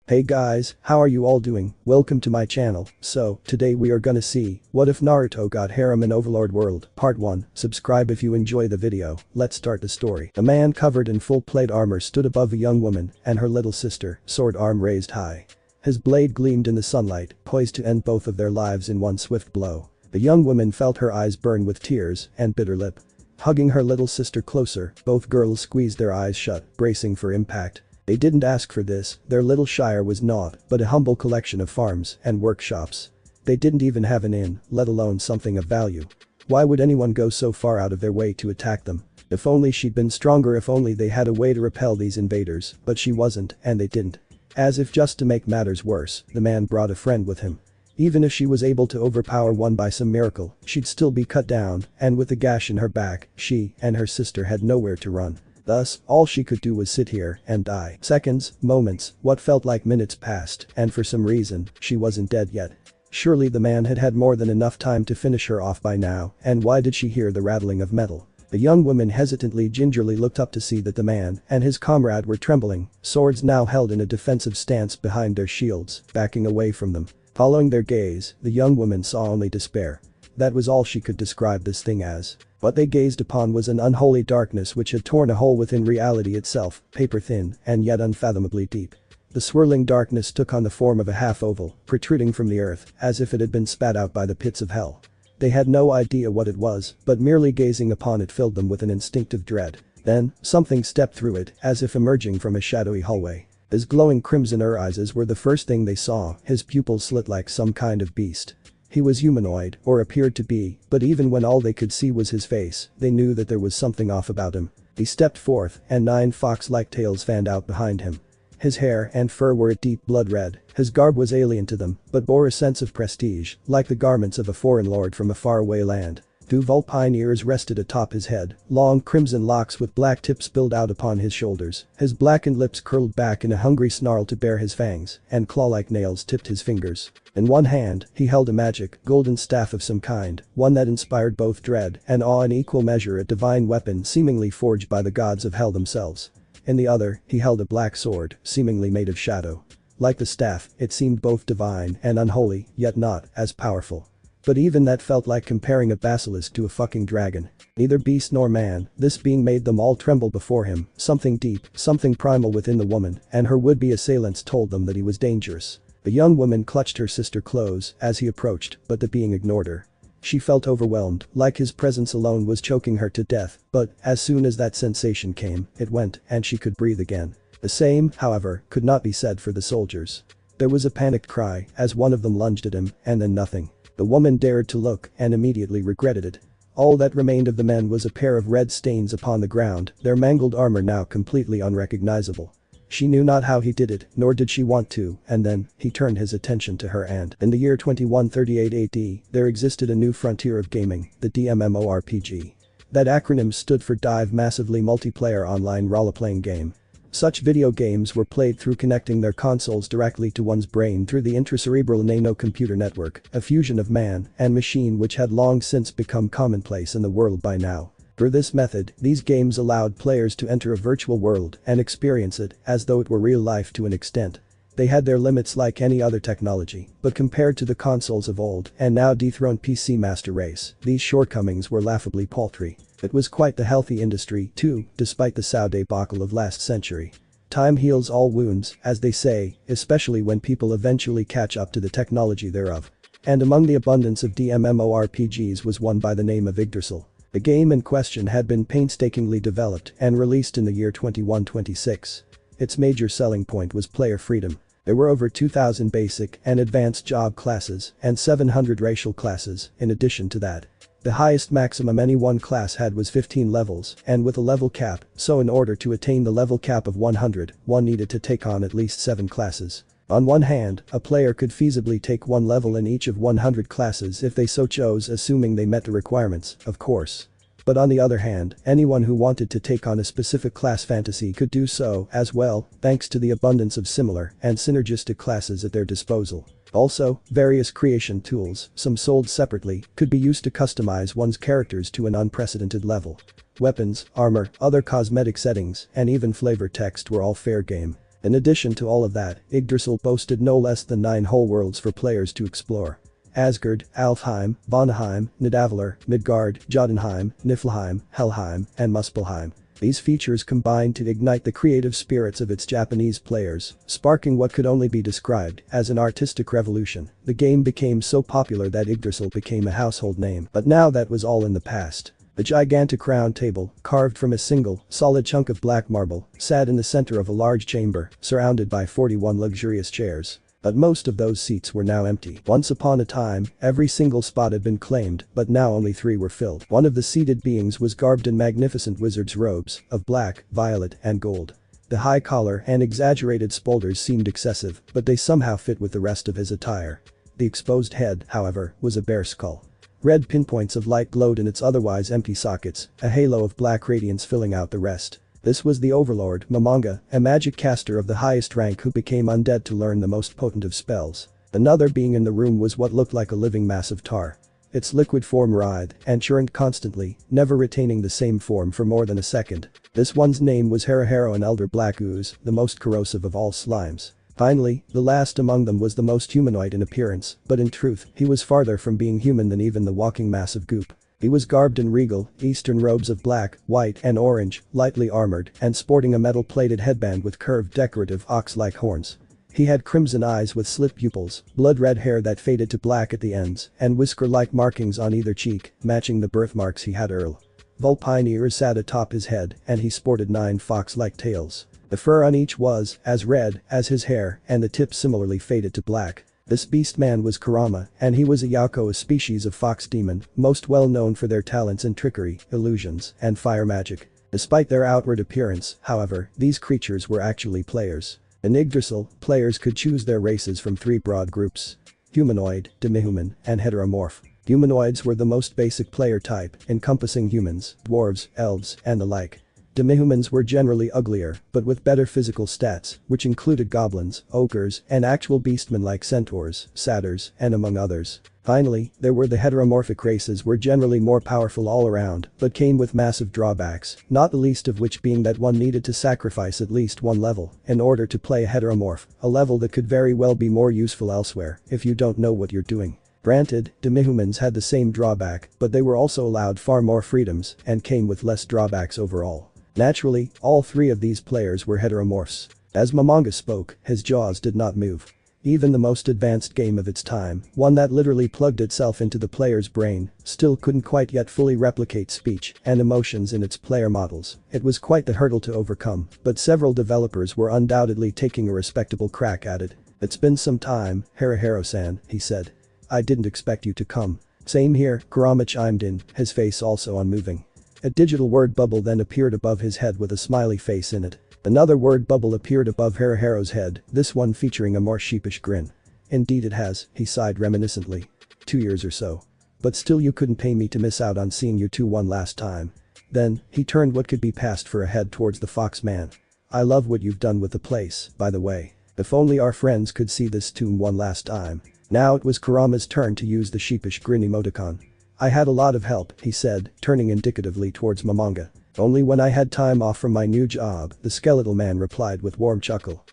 Hey guys, how are you all doing? Welcome to my channel. So, today we are gonna see, what if Naruto got Harem in Overlord world, part 1. Subscribe if you enjoy the video. Let's start the story. A man covered in full plate armor stood above a young woman and her little sister, sword arm raised high. His blade gleamed in the sunlight, poised to end both of their lives in one swift blow. The young woman felt her eyes burn with tears and bit her lip. Hugging her little sister closer, both girls squeezed their eyes shut, bracing for impact. They didn't ask for this, their little shire was naught but a humble collection of farms and workshops. They didn't even have an inn, let alone something of value. Why would anyone go so far out of their way to attack them? If only she'd been stronger, if only they had a way to repel these invaders, but she wasn't, and they didn't. As if just to make matters worse, the man brought a friend with him. Even if she was able to overpower one by some miracle, she'd still be cut down, and with a gash in her back, she and her sister had nowhere to run. Thus, all she could do was sit here and die. Seconds, moments, what felt like minutes passed, and for some reason, she wasn't dead yet. Surely the man had had more than enough time to finish her off by now, and why did she hear the rattling of metal? The young woman hesitantly gingerly looked up to see that the man and his comrade were trembling, swords now held in a defensive stance behind their shields, backing away from them. Following their gaze, the young woman saw only despair. That was all she could describe this thing as. What they gazed upon was an unholy darkness which had torn a hole within reality itself, paper thin and yet unfathomably deep. The swirling darkness took on the form of a half-oval, protruding from the earth, as if it had been spat out by the pits of hell. They had no idea what it was, but merely gazing upon it filled them with an instinctive dread. Then, something stepped through it, as if emerging from a shadowy hallway. His glowing crimson eyes were the first thing they saw, his pupils slit like some kind of beast. He was humanoid, or appeared to be, but even when all they could see was his face, they knew that there was something off about him. He stepped forth, and 9 fox-like tails fanned out behind him. His hair and fur were a deep blood red, his garb was alien to them, but bore a sense of prestige, like the garments of a foreign lord from a faraway land. 2 vulpine ears rested atop his head, long crimson locks with black tips spilled out upon his shoulders, his blackened lips curled back in a hungry snarl to bare his fangs, and claw-like nails tipped his fingers. In one hand, he held a magic, golden staff of some kind, one that inspired both dread and awe, in equal measure a divine weapon seemingly forged by the gods of hell themselves. In the other, he held a black sword, seemingly made of shadow. Like the staff, it seemed both divine and unholy, yet not as powerful. But even that felt like comparing a basilisk to a fucking dragon. Neither beast nor man, this being made them all tremble before him, something deep, something primal within the woman, and her would-be assailants told them that he was dangerous. The young woman clutched her sister close as he approached, but the being ignored her. She felt overwhelmed, like his presence alone was choking her to death, but as soon as that sensation came, it went, and she could breathe again. The same, however, could not be said for the soldiers. There was a panicked cry as one of them lunged at him, and then nothing. The woman dared to look and immediately regretted it. All that remained of the men was a pair of red stains upon the ground, their mangled armor now completely unrecognizable. She knew not how he did it, nor did she want to, and then, he turned his attention to her and, in the year 2138 AD, there existed a new frontier of gaming, the DMMORPG. That acronym stood for Dive Massively Multiplayer Online Role-Playing Game. Such video games were played through connecting their consoles directly to one's brain through the intracerebral nano-computer network, a fusion of man and machine which had long since become commonplace in the world by now. Through this method, these games allowed players to enter a virtual world and experience it as though it were real life to an extent. They had their limits like any other technology, but compared to the consoles of old and now dethroned PC master race, these shortcomings were laughably paltry. It was quite the healthy industry, too, despite the Saudi debacle of last century. Time heals all wounds, as they say, especially when people eventually catch up to the technology thereof. And among the abundance of DMMORPGs was one by the name of Yggdrasil. The game in question had been painstakingly developed and released in the year 2126. Its major selling point was player freedom. There were over 2,000 basic and advanced job classes and 700 racial classes, in addition to that. The highest maximum any one class had was 15 levels, and with a level cap, so in order to attain the level cap of 100, one needed to take on at least 7 classes. On one hand, a player could feasibly take one level in each of 100 classes if they so chose, assuming they met the requirements, of course. But on the other hand, anyone who wanted to take on a specific class fantasy could do so as well, thanks to the abundance of similar and synergistic classes at their disposal. Also, various creation tools, some sold separately, could be used to customize one's characters to an unprecedented level. Weapons, armor, other cosmetic settings, and even flavor text were all fair game. In addition to all of that, Yggdrasil boasted no less than 9 whole worlds for players to explore. Asgard, Alfheim, Vanaheim, Nidavellir, Midgard, Jotunheim, Niflheim, Helheim, and Muspelheim. These features combined to ignite the creative spirits of its Japanese players, sparking what could only be described as an artistic revolution. The game became so popular that Yggdrasil became a household name. But now that was all in the past. The gigantic round table, carved from a single, solid chunk of black marble, sat in the center of a large chamber, surrounded by 41 luxurious chairs. But most of those seats were now empty. Once upon a time, every single spot had been claimed, but now only 3 were filled. One of the seated beings was garbed in magnificent wizard's robes of black, violet, and gold. The high collar and exaggerated spolders seemed excessive, but they somehow fit with the rest of his attire. The exposed head, however, was a bare skull. Red pinpoints of light glowed in its otherwise empty sockets, a halo of black radiance filling out the rest. This was the Overlord, Momonga, a magic caster of the highest rank who became undead to learn the most potent of spells. Another being in the room was what looked like a living mass of tar. Its liquid form writhed and churned constantly, never retaining the same form for more than a second. This one's name was Harem, an elder black ooze, the most corrosive of all slimes. Finally, the last among them was the most humanoid in appearance, but in truth, he was farther from being human than even the walking mass of goop. He was garbed in regal, eastern robes of black, white, and orange, lightly armored, and sporting a metal-plated headband with curved decorative ox-like horns. He had crimson eyes with slit pupils, blood-red hair that faded to black at the ends, and whisker-like markings on either cheek, matching the birthmarks he had early. Vulpine ears sat atop his head, and he sported 9 fox-like tails. The fur on each was as red as his hair, and the tips similarly faded to black. This beast man was Kurama, and he was a Yako, a species of fox demon, most well known for their talents in trickery, illusions, and fire magic. Despite their outward appearance, however, these creatures were actually players. In Yggdrasil, players could choose their races from 3 broad groups: humanoid, demihuman, and heteromorph. Humanoids were the most basic player type, encompassing humans, dwarves, elves, and the like. Demihumans were generally uglier, but with better physical stats, which included goblins, ogres, and actual beastmen like centaurs, satyrs, and among others. Finally, there were the heteromorphic races, were generally more powerful all around, but came with massive drawbacks, not the least of which being that one needed to sacrifice at least 1 level in order to play a heteromorph, a level that could very well be more useful elsewhere if you don't know what you're doing. Granted, demihumans had the same drawback, but they were also allowed far more freedoms and came with less drawbacks overall. Naturally, all 3 of these players were heteromorphs. As Momonga spoke, his jaws did not move. Even the most advanced game of its time, one that literally plugged itself into the player's brain, still couldn't quite yet fully replicate speech and emotions in its player models. It was quite the hurdle to overcome, but several developers were undoubtedly taking a respectable crack at it. "It's been some time, Harahiro-san," he said. "I didn't expect you to come." "Same here," Kurama chimed in, his face also unmoving. A digital word bubble then appeared above his head with a smiley face in it. Another word bubble appeared above Haraharo's head, this one featuring a more sheepish grin. "Indeed it has," he sighed reminiscently. 2 years or so. "But still you couldn't pay me to miss out on seeing you two one last time." Then, he turned what could be passed for a head towards the fox man. "I love what you've done with the place, by the way. If only our friends could see this tomb one last time." Now it was Kurama's turn to use the sheepish grin emoticon. "I had a lot of help," he said, turning indicatively towards Momonga. "Only when I had time off from my new job," the skeletal man replied with warm chuckle.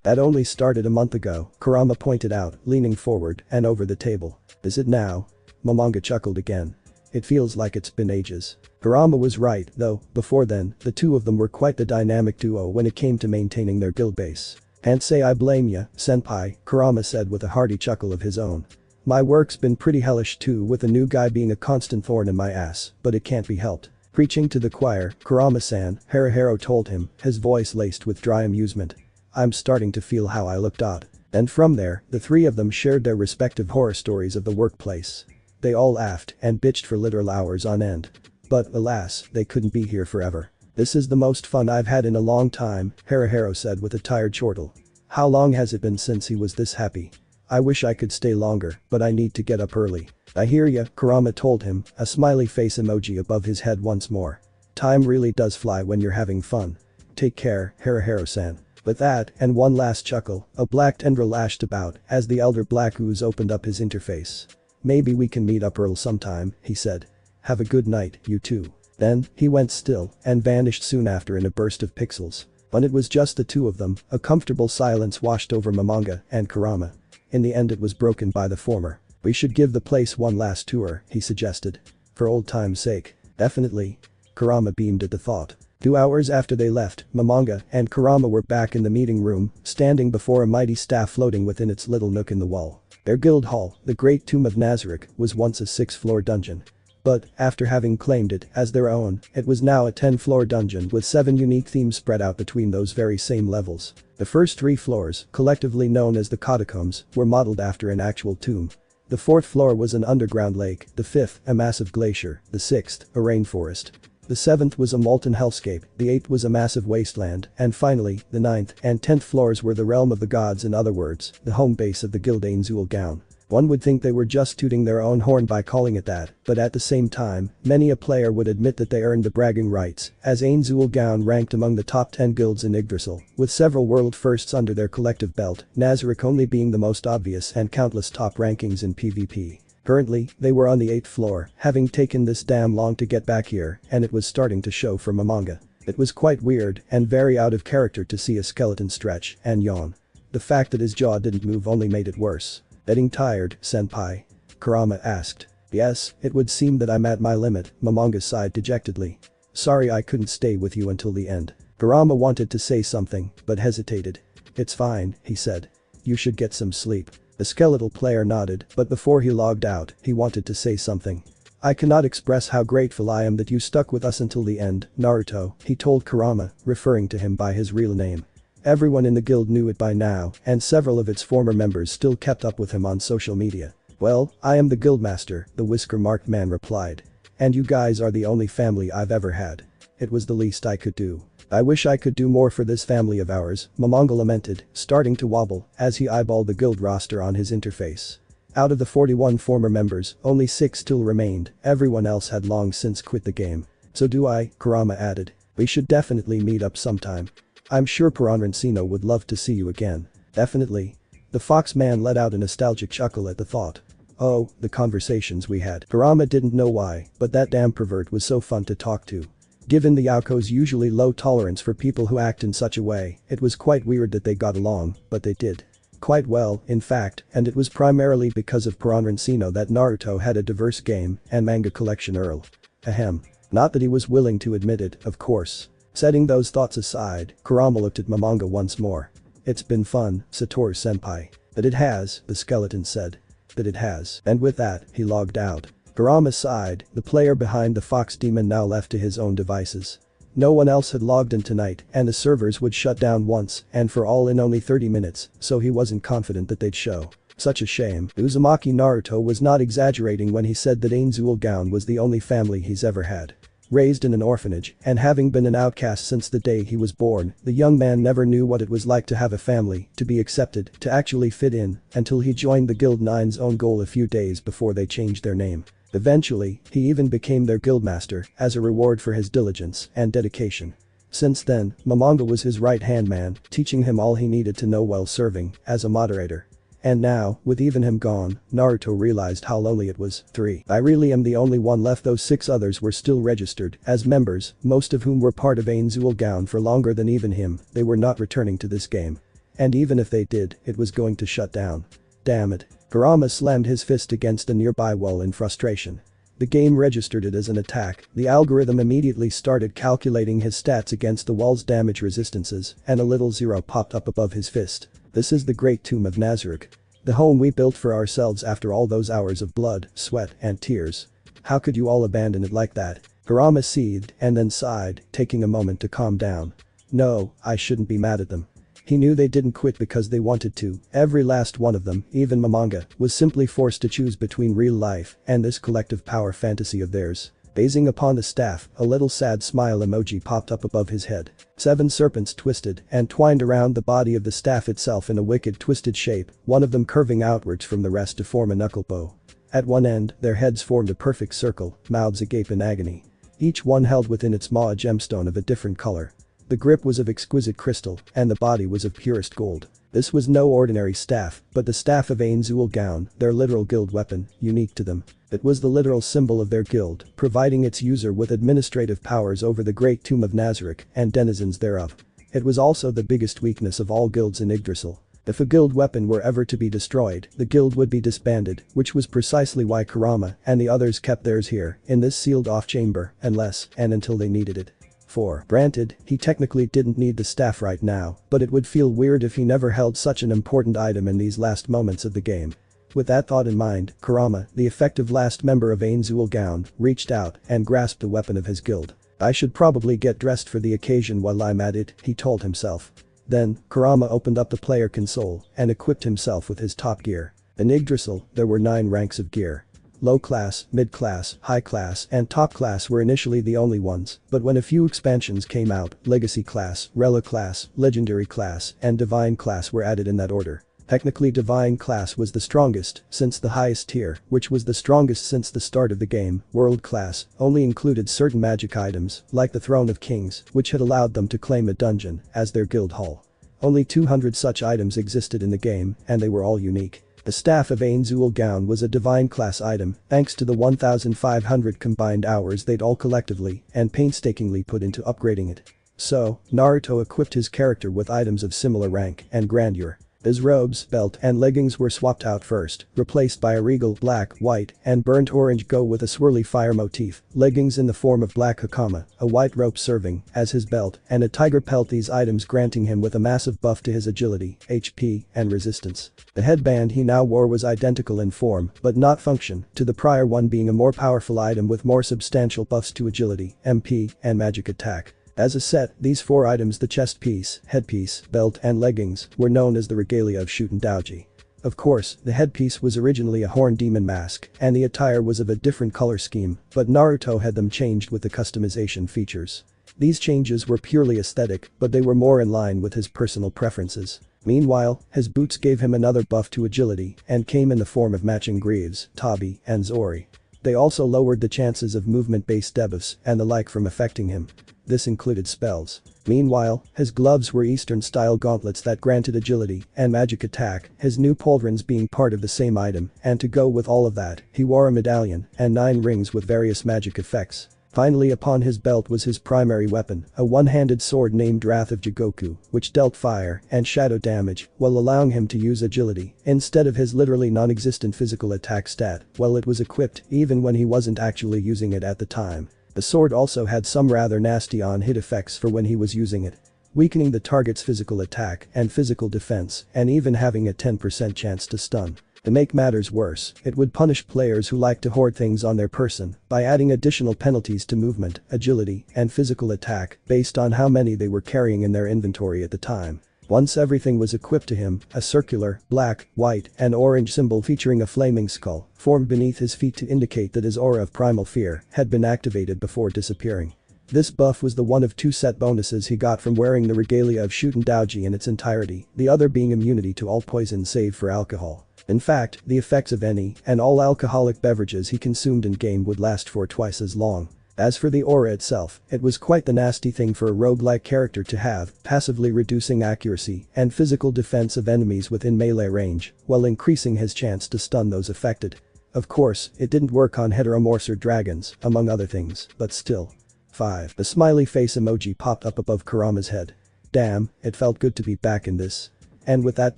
That only started a month ago," Kurama pointed out, leaning forward and over the table. "Is it now?" Momonga chuckled again. "It feels like it's been ages." Kurama was right, though, before then, the 2 of them were quite the dynamic duo when it came to maintaining their guild base. "Can't say I blame ya, senpai," Kurama said with a hearty chuckle of his own. "My work's been pretty hellish too, with a new guy being a constant thorn in my ass, but it can't be helped." Preaching to the choir, Kurama-san, Harahiro told him, his voice laced with dry amusement. "I'm starting to feel how I looked odd." And from there, the 3 of them shared their respective horror stories of the workplace. They all laughed and bitched for literal hours on end. But, alas, they couldn't be here forever. "This is the most fun I've had in a long time," Harahiro said with a tired chortle. How long has it been since he was this happy? "I wish I could stay longer, but I need to get up early." "I hear ya," Kurama told him, a smiley face emoji above his head once more. "Time really does fly when you're having fun. Take care, Harahiro-san." With that, and one last chuckle, a black tendril lashed about as the elder black ooze opened up his interface. "Maybe we can meet up early sometime," he said. "Have a good night, you two." Then, he went still and vanished soon after in a burst of pixels. When it was just the two of them, a comfortable silence washed over Momonga and Kurama. In the end it was broken by the former. "We should give the place one last tour," he suggested. "For old time's sake." "Definitely." Kurama beamed at the thought. 2 hours after they left, Momonga and Kurama were back in the meeting room, standing before a mighty staff floating within its little nook in the wall. Their guild hall, the Great Tomb of Nazarick, was once a 6-floor dungeon. But, after having claimed it as their own, it was now a 10-floor dungeon with 7 unique themes spread out between those very same levels. The first 3 floors, collectively known as the catacombs, were modeled after an actual tomb. The 4th floor was an underground lake, the 5th, a massive glacier, the 6th, a rainforest. The 7th was a molten hellscape, the 8th was a massive wasteland, and finally, the 9th and 10th floors were the realm of the gods, in other words, the home base of the guild Ainzul. One would think they were just tooting their own horn by calling it that, but at the same time, many a player would admit that they earned the bragging rights, as Ainzul ranked among the top 10 guilds in Yggdrasil, with several world firsts under their collective belt, Nazarick only being the most obvious and countless top rankings in PvP. Currently, they were on the 8th floor, having taken this damn long to get back here, and it was starting to show for Momonga. It was quite weird and very out of character to see a skeleton stretch and yawn. The fact that his jaw didn't move only made it worse. "Getting tired, senpai?" Kurama asked. "Yes, it would seem that I'm at my limit," Momonga sighed dejectedly. "Sorry I couldn't stay with you until the end." Kurama wanted to say something, but hesitated. "It's fine," he said. "You should get some sleep." The skeletal player nodded, but before he logged out, he wanted to say something. "I cannot express how grateful I am that you stuck with us until the end, Naruto," he told Kurama, referring to him by his real name. Everyone in the guild knew it by now, and several of its former members still kept up with him on social media. "Well, I am the guildmaster," the whisker-marked man replied. "And you guys are the only family I've ever had. It was the least I could do. I wish I could do more for this family of ours," Momonga lamented, starting to wobble as he eyeballed the guild roster on his interface. Out of the 41 former members, only 6 still remained, everyone else had long since quit the game. "So do I," Kurama added. "We should definitely meet up sometime. I'm sure Paranrancino would love to see you again." "Definitely." The fox man let out a nostalgic chuckle at the thought. "Oh, the conversations we had." Kurama didn't know why, but that damn pervert was so fun to talk to. Given the Yaoko's usually low tolerance for people who act in such a way, it was quite weird that they got along, but they did. Quite well, in fact, and it was primarily because of Paranrancino that Naruto had a diverse game and manga collection early. Ahem. Not that he was willing to admit it, of course. Setting those thoughts aside, Kurama looked at Momonga once more. "It's been fun, Satoru-senpai." "That it has," the skeleton said. "That it has." And with that, he logged out. Kurama sighed, the player behind the fox demon now left to his own devices. No one else had logged in tonight, and the servers would shut down once and for all in only 30 minutes, so he wasn't confident that they'd show. Such a shame. Uzumaki Naruto was not exaggerating when he said that Ainzul was the only family he's ever had. Raised in an orphanage and having been an outcast since the day he was born, the young man never knew what it was like to have a family, to be accepted, to actually fit in, until he joined the Guild 9's own goal a few days before they changed their name. Eventually, he even became their guildmaster as a reward for his diligence and dedication. Since then, Momonga was his right-hand man, teaching him all he needed to know while serving as a moderator. And now, with even him gone, Naruto realized how lonely it was. 3. I really am the only one left. Those 6 others were still registered as members, most of whom were part of Ainzul for longer than even him. They were not returning to this game. And even if they did, it was going to shut down. Damn it. Kurama slammed his fist against a nearby wall in frustration. The game registered it as an attack, the algorithm immediately started calculating his stats against the wall's damage resistances, and a little zero popped up above his fist. "This is the Great Tomb of Nazarick. The home we built for ourselves after all those hours of blood, sweat, and tears. How could you all abandon it like that?" Kurama seethed and then sighed, taking a moment to calm down. "No, I shouldn't be mad at them. He knew they didn't quit because they wanted to. Every last one of them, even Momonga, was simply forced to choose between real life and this collective power fantasy of theirs." Gazing upon the staff, a little sad smile emoji popped up above his head. 7 serpents twisted and twined around the body of the staff itself in a wicked twisted shape, one of them curving outwards from the rest to form a knuckle bow. At one end, their heads formed a perfect circle, mouths agape in agony. Each one held within its maw a gemstone of a different color. The grip was of exquisite crystal, and the body was of purest gold. This was no ordinary staff, but the staff of Ainzul, their literal guild weapon, unique to them. It was the literal symbol of their guild, providing its user with administrative powers over the Great Tomb of Nazarick and denizens thereof. It was also the biggest weakness of all guilds in Yggdrasil. If a guild weapon were ever to be destroyed, the guild would be disbanded, which was precisely why Kurama and the others kept theirs here, in this sealed-off chamber, unless and until they needed it. 4. Granted, he technically didn't need the staff right now, but it would feel weird if he never held such an important item in these last moments of the game. With that thought in mind, Kurama, the effective last member of Ainzul, reached out and grasped the weapon of his guild. I should probably get dressed for the occasion while I'm at it, he told himself. Then, Kurama opened up the player console and equipped himself with his top gear. In Yggdrasil, there were 9 ranks of gear. Low class, mid class, high class, and top class were initially the only ones, but when a few expansions came out, Legacy class, Relic class, Legendary class, and Divine class were added in that order. Technically Divine class was the strongest, since the highest tier, which was the strongest since the start of the game, World class, only included certain magic items, like the Throne of Kings, which had allowed them to claim a dungeon as their guild hall. Only 200 such items existed in the game, and they were all unique. The Staff of Ainzul was a Divine class item, thanks to the 1,500 combined hours they'd all collectively and painstakingly put into upgrading it. So, Naruto equipped his character with items of similar rank and grandeur. His robes, belt, and leggings were swapped out first, replaced by a regal black, white, and burnt orange go with a swirly fire motif, leggings in the form of black hakama, a white rope serving as his belt, and a tiger pelt, these items granting him with a massive buff to his agility, HP, and resistance. The headband he now wore was identical in form, but not function, to the prior one being a more powerful item with more substantial buffs to agility, MP, and magic attack. As a set, these 4 items, the chest piece, headpiece, belt, and leggings, were known as the regalia of Shutendoji. Of course, the headpiece was originally a horn demon mask, and the attire was of a different color scheme, but Naruto had them changed with the customization features. These changes were purely aesthetic, but they were more in line with his personal preferences. Meanwhile, his boots gave him another buff to agility and came in the form of matching greaves, tabi, and zori. They also lowered the chances of movement-based debuffs and the like from affecting him. This included spells. Meanwhile, his gloves were Eastern-style gauntlets that granted agility and magic attack, his new pauldrons being part of the same item, and to go with all of that, he wore a medallion and 9 rings with various magic effects. Finally, upon his belt was his primary weapon, a one-handed sword named Wrath of Jigoku, which dealt fire and shadow damage while allowing him to use agility instead of his literally non-existent physical attack stat while it was equipped, even when he wasn't actually using it at the time. The sword also had some rather nasty on-hit effects for when he was using it, weakening the target's physical attack and physical defense and even having a 10% chance to stun. To make matters worse, it would punish players who like to hoard things on their person by adding additional penalties to movement, agility, and physical attack based on how many they were carrying in their inventory at the time. Once everything was equipped to him, a circular, black, white, and orange symbol featuring a flaming skull formed beneath his feet to indicate that his aura of primal fear had been activated before disappearing. This buff was the one of 2 set bonuses he got from wearing the regalia of Shutendoji in its entirety, the other being immunity to all poison save for alcohol. In fact, the effects of any and all alcoholic beverages he consumed in-game would last for twice as long. As for the aura itself, it was quite the nasty thing for a roguelike character to have, passively reducing accuracy and physical defense of enemies within melee range, while increasing his chance to stun those affected. Of course, it didn't work on heteromorph dragons, among other things, but still. 5. The smiley face emoji popped up above Kurama's head. Damn, it felt good to be back in this. And with that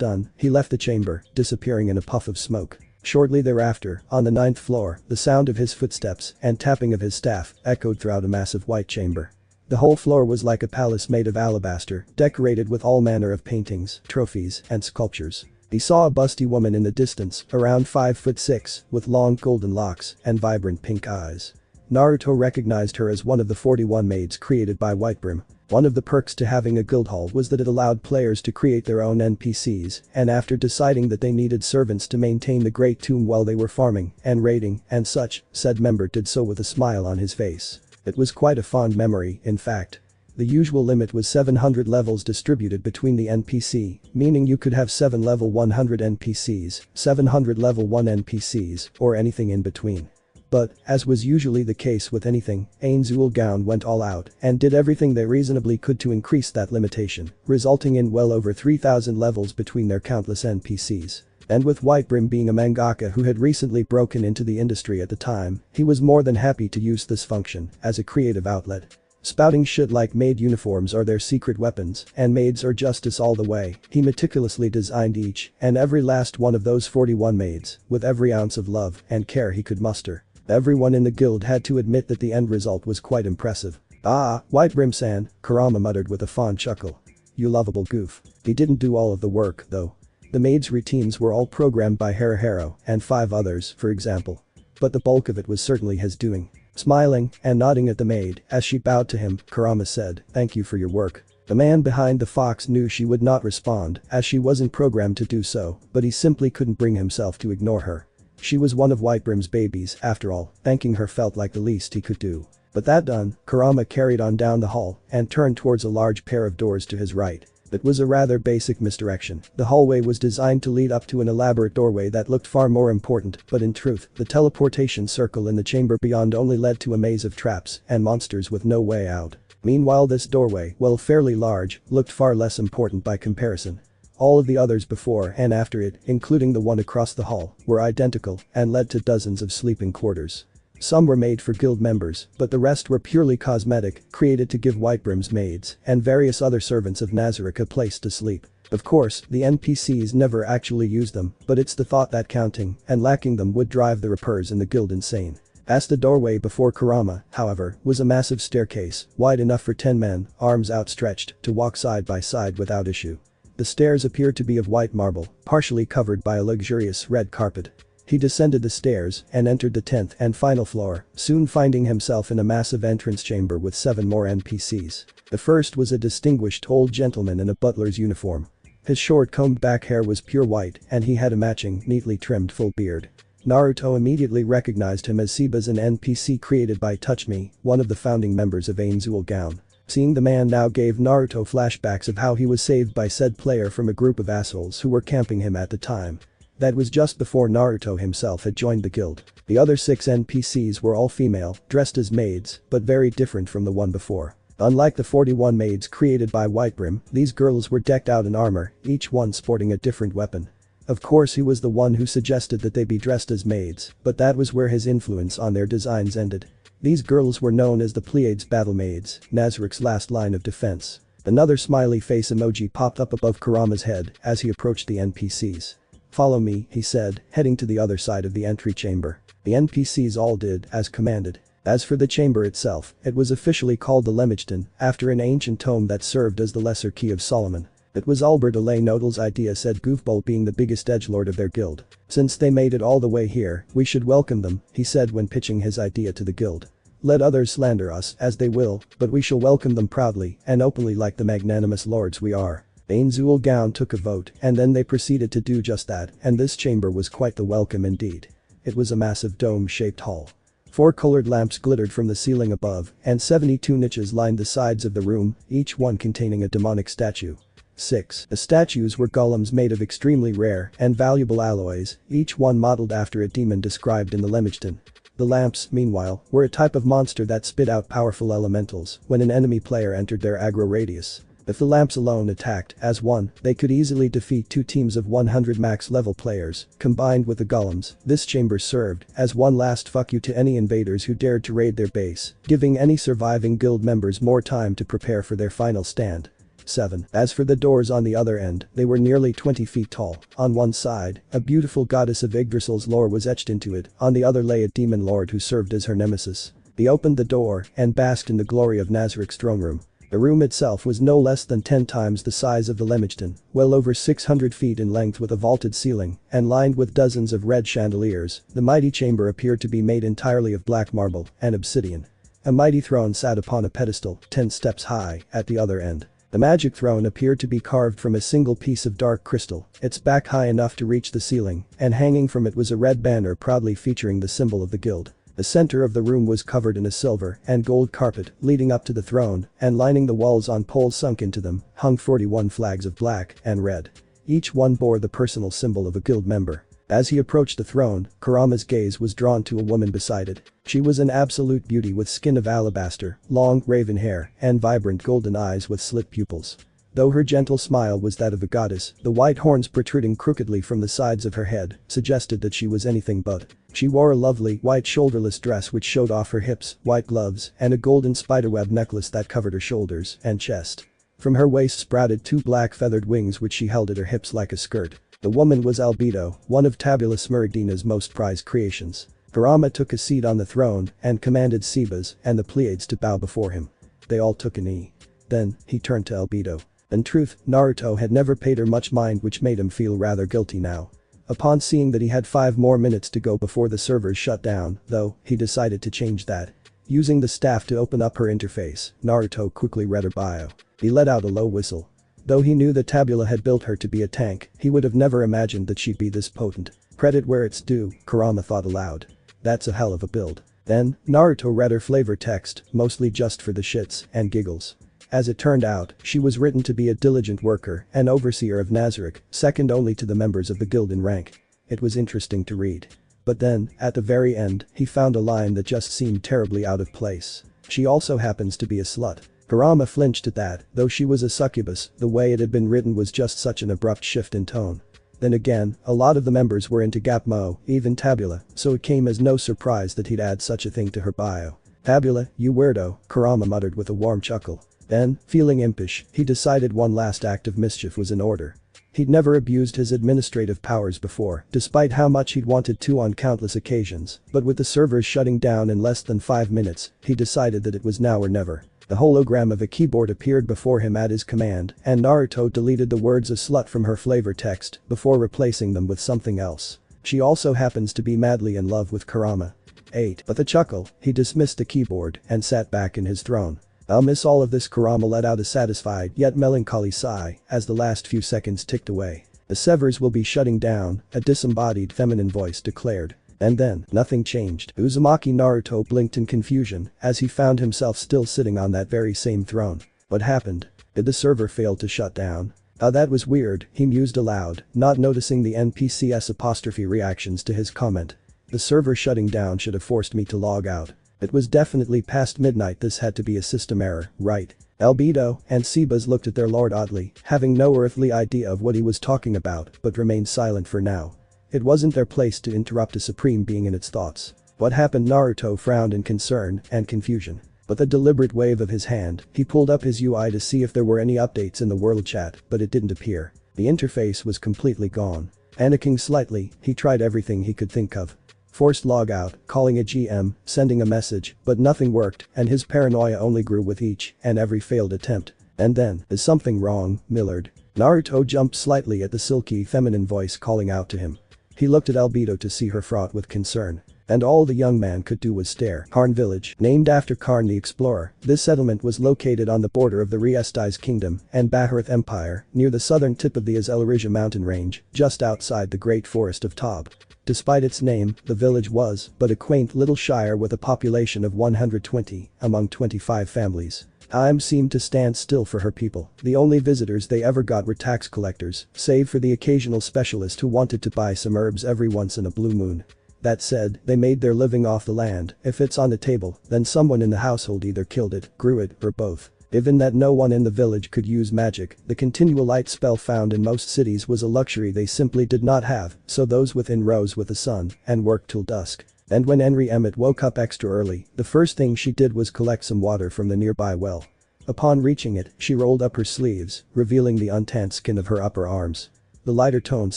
done, he left the chamber, disappearing in a puff of smoke. Shortly thereafter, on the 9th floor, the sound of his footsteps and tapping of his staff echoed throughout a massive white chamber. The whole floor was like a palace made of alabaster, decorated with all manner of paintings, trophies, and sculptures. He saw a busty woman in the distance, around 5'6", with long golden locks and vibrant pink eyes. Naruto recognized her as one of the 41 maids created by Whitebrim. One of the perks to having a guild hall was that it allowed players to create their own NPCs, and after deciding that they needed servants to maintain the Great Tomb while they were farming and raiding and such, said member did so with a smile on his face. It was quite a fond memory, in fact. The usual limit was 700 levels distributed between the NPC, meaning you could have 7 level 100 NPCs, 700 level 1 NPCs, or anything in between. But, as was usually the case with anything, Ainzul went all out and did everything they reasonably could to increase that limitation, resulting in well over 3,000 levels between their countless NPCs. And with Whitebrim being a mangaka who had recently broken into the industry at the time, he was more than happy to use this function as a creative outlet. spouting shit like maid uniforms are their secret weapons and maids are justice all the way. He meticulously designed each and every last one of those 41 maids with every ounce of love and care he could muster. Everyone in the guild had to admit that the end result was quite impressive. "Ah, White Brim-san," Kurama muttered with a fond chuckle. "You lovable goof." He didn't do all of the work, though. The maids' routines were all programmed by Harem and 5 others, for example. But the bulk of it was certainly his doing. Smiling and nodding at the maid as she bowed to him, Kurama said, "Thank you for your work." The man behind the fox knew she would not respond as she wasn't programmed to do so, but he simply couldn't bring himself to ignore her. She was one of White Brim's babies, after all, thanking her felt like the least he could do. But that done, Kurama carried on down the hall and turned towards a large pair of doors to his right. It was a rather basic misdirection. The hallway was designed to lead up to an elaborate doorway that looked far more important, but in truth, the teleportation circle in the chamber beyond only led to a maze of traps and monsters with no way out. Meanwhile, this doorway, while fairly large, looked far less important by comparison. All of the others before and after it, including the one across the hall, were identical and led to dozens of sleeping quarters. Some were made for guild members, but the rest were purely cosmetic, created to give White Brim's maids and various other servants of Nazarick a place to sleep. Of course, the NPCs never actually used them, but it's the thought that counting and lacking them would drive the rippers in the guild insane. Past the doorway before Kurama, however, was a massive staircase, wide enough for 10 men, arms outstretched, to walk side by side without issue. The stairs appeared to be of white marble, partially covered by a luxurious red carpet. He descended the stairs and entered the 10th and final floor, soon finding himself in a massive entrance chamber with 7 more NPCs. The first was a distinguished old gentleman in a butler's uniform. His short combed back hair was pure white and he had a matching, neatly trimmed full beard. Naruto immediately recognized him as Seba's an NPC created by Touch Me, one of the founding members of Ainzul Gown. Seeing the man now gave Naruto flashbacks of how he was saved by said player from a group of assholes who were camping him at the time. That was just before Naruto himself had joined the guild. The other 6 NPCs were all female, dressed as maids, but very different from the one before. Unlike the 41 maids created by White Brim, these girls were decked out in armor, each one sporting a different weapon. Of course he was the one who suggested that they be dressed as maids, but that was where his influence on their designs ended. These girls were known as the Pleiades Battle Maids, Nazarick's last line of defense. Another smiley face emoji popped up above Kurama's head as he approached the NPCs. "Follow me," he said, heading to the other side of the entry chamber. The NPCs all did as commanded. As for the chamber itself, it was officially called the Lemmichten, after an ancient tome that served as the lesser key of Solomon. It was Albert Alay Nodel's idea, said Goofball, being the biggest edgelord of their guild. "Since they made it all the way here, we should welcome them," he said when pitching his idea to the guild. "Let others slander us as they will, but we shall welcome them proudly and openly like the magnanimous lords we are." Ainzul Gown took a vote and then they proceeded to do just that, and this chamber was quite the welcome indeed. It was a massive dome-shaped hall. 4 colored lamps glittered from the ceiling above and 72 niches lined the sides of the room, each one containing a demonic statue. 6. The statues were golems made of extremely rare and valuable alloys, each one modeled after a demon described in the Lemmichten. The lamps, meanwhile, were a type of monster that spit out powerful elementals when an enemy player entered their aggro radius. If the lamps alone attacked as one, they could easily defeat 2 teams of 100 max level players. Combined with the golems, this chamber served as one last fuck you to any invaders who dared to raid their base, giving any surviving guild members more time to prepare for their final stand. 7. As for the doors on the other end, they were nearly 20 feet tall. On one side, a beautiful goddess of Yggdrasil's lore was etched into it, on the other lay a demon lord who served as her nemesis. They opened the door and basked in the glory of Nazarick's throne room. The room itself was no less than 10 times the size of the Lemmichten, well over 600 feet in length with a vaulted ceiling and lined with dozens of red chandeliers. The mighty chamber appeared to be made entirely of black marble and obsidian. A mighty throne sat upon a pedestal 10 steps high at the other end. The magic throne appeared to be carved from a single piece of dark crystal, its back high enough to reach the ceiling, and hanging from it was a red banner proudly featuring the symbol of the guild. The center of the room was covered in a silver and gold carpet leading up to the throne, and lining the walls on poles sunk into them hung 41 flags of black and red. Each one bore the personal symbol of a guild member. As he approached the throne, Kurama's gaze was drawn to a woman beside it. She was an absolute beauty with skin of alabaster, long raven hair, and vibrant golden eyes with slit pupils. Though her gentle smile was that of a goddess, the white horns protruding crookedly from the sides of her head suggested that she was anything but. She wore a lovely, white shoulderless dress which showed off her hips, white gloves, and a golden spiderweb necklace that covered her shoulders and chest. From her waist sprouted two black feathered wings which she held at her hips like a skirt. The woman was Albedo, one of Tabula Smerigdina's most prized creations. Kurama took a seat on the throne and commanded Sebas and the Pleiades to bow before him. They all took a knee. Then, he turned to Albedo. In truth, Naruto had never paid her much mind, which made him feel rather guilty now. Upon seeing that he had 5 more minutes to go before the servers shut down, though, he decided to change that. Using the staff to open up her interface, Naruto quickly read her bio. He let out a low whistle. Though he knew that Tabula had built her to be a tank, he would have never imagined that she'd be this potent. Credit where it's due, Kurama thought aloud. That's a hell of a build. Then, Naruto read her flavor text, mostly just for the shits and giggles. As it turned out, she was written to be a diligent worker and overseer of Nazarick, second only to the members of the guild in rank. It was interesting to read. But then, at the very end, he found a line that just seemed terribly out of place. She also happens to be a slut. Kurama flinched at that, though she was a succubus, the way it had been written was just such an abrupt shift in tone. Then again, a lot of the members were into Gapmo, even Tabula, so it came as no surprise that he'd add such a thing to her bio. Tabula, you weirdo, Kurama muttered with a warm chuckle. Then, feeling impish, he decided one last act of mischief was in order. He'd never abused his administrative powers before, despite how much he'd wanted to on countless occasions, but with the servers shutting down in less than 5 minutes, he decided that it was now or never. The hologram of a keyboard appeared before him at his command, and Naruto deleted the words "a slut" from her flavor text before replacing them with something else. She also happens to be madly in love with Kurama. 8. With a chuckle, he dismissed the keyboard and sat back in his throne. I'll miss all of this, Kurama let out a satisfied yet melancholy sigh as the last few seconds ticked away. The servers will be shutting down, a disembodied feminine voice declared. And then, nothing changed. Uzumaki Naruto blinked in confusion as he found himself still sitting on that very same throne. What happened? Did the server fail to shut down? That was weird, he mused aloud, not noticing the NPC's apostrophe reactions to his comment. The server shutting down should have forced me to log out. It was definitely past midnight, this had to be a system error, right? Albedo and Sebas looked at their lord oddly, having no earthly idea of what he was talking about, but remained silent for now. It wasn't their place to interrupt a supreme being in its thoughts. What happened? Naruto frowned in concern and confusion. With a deliberate wave of his hand, he pulled up his UI to see if there were any updates in the world chat, but it didn't appear. The interface was completely gone. Panicking slightly, he tried everything he could think of. Forced logout, calling a GM, sending a message, but nothing worked, and his paranoia only grew with each and every failed attempt. And then, is something wrong, Millard? Naruto jumped slightly at the silky feminine voice calling out to him. He looked at Albedo to see her fraught with concern. And all the young man could do was stare. Karn village, named after Karn the explorer, this settlement was located on the border of the Riesti's kingdom and Bahareth Empire, near the southern tip of the Azelarizha mountain range, just outside the great forest of Tob. Despite its name, the village was but a quaint little shire with a population of 120, among 25 families. Time seemed to stand still for her people. The only visitors they ever got were tax collectors, save for the occasional specialist who wanted to buy some herbs every once in a blue moon. That said, they made their living off the land. If it's on the table, then someone in the household either killed it, grew it, or both. Given that no one in the village could use magic, the continual light spell found in most cities was a luxury they simply did not have, so those within rose with the sun and worked till dusk. And when Henry Emmett woke up extra early, the first thing she did was collect some water from the nearby well. Upon reaching it, she rolled up her sleeves, revealing the untanned skin of her upper arms. The lighter tones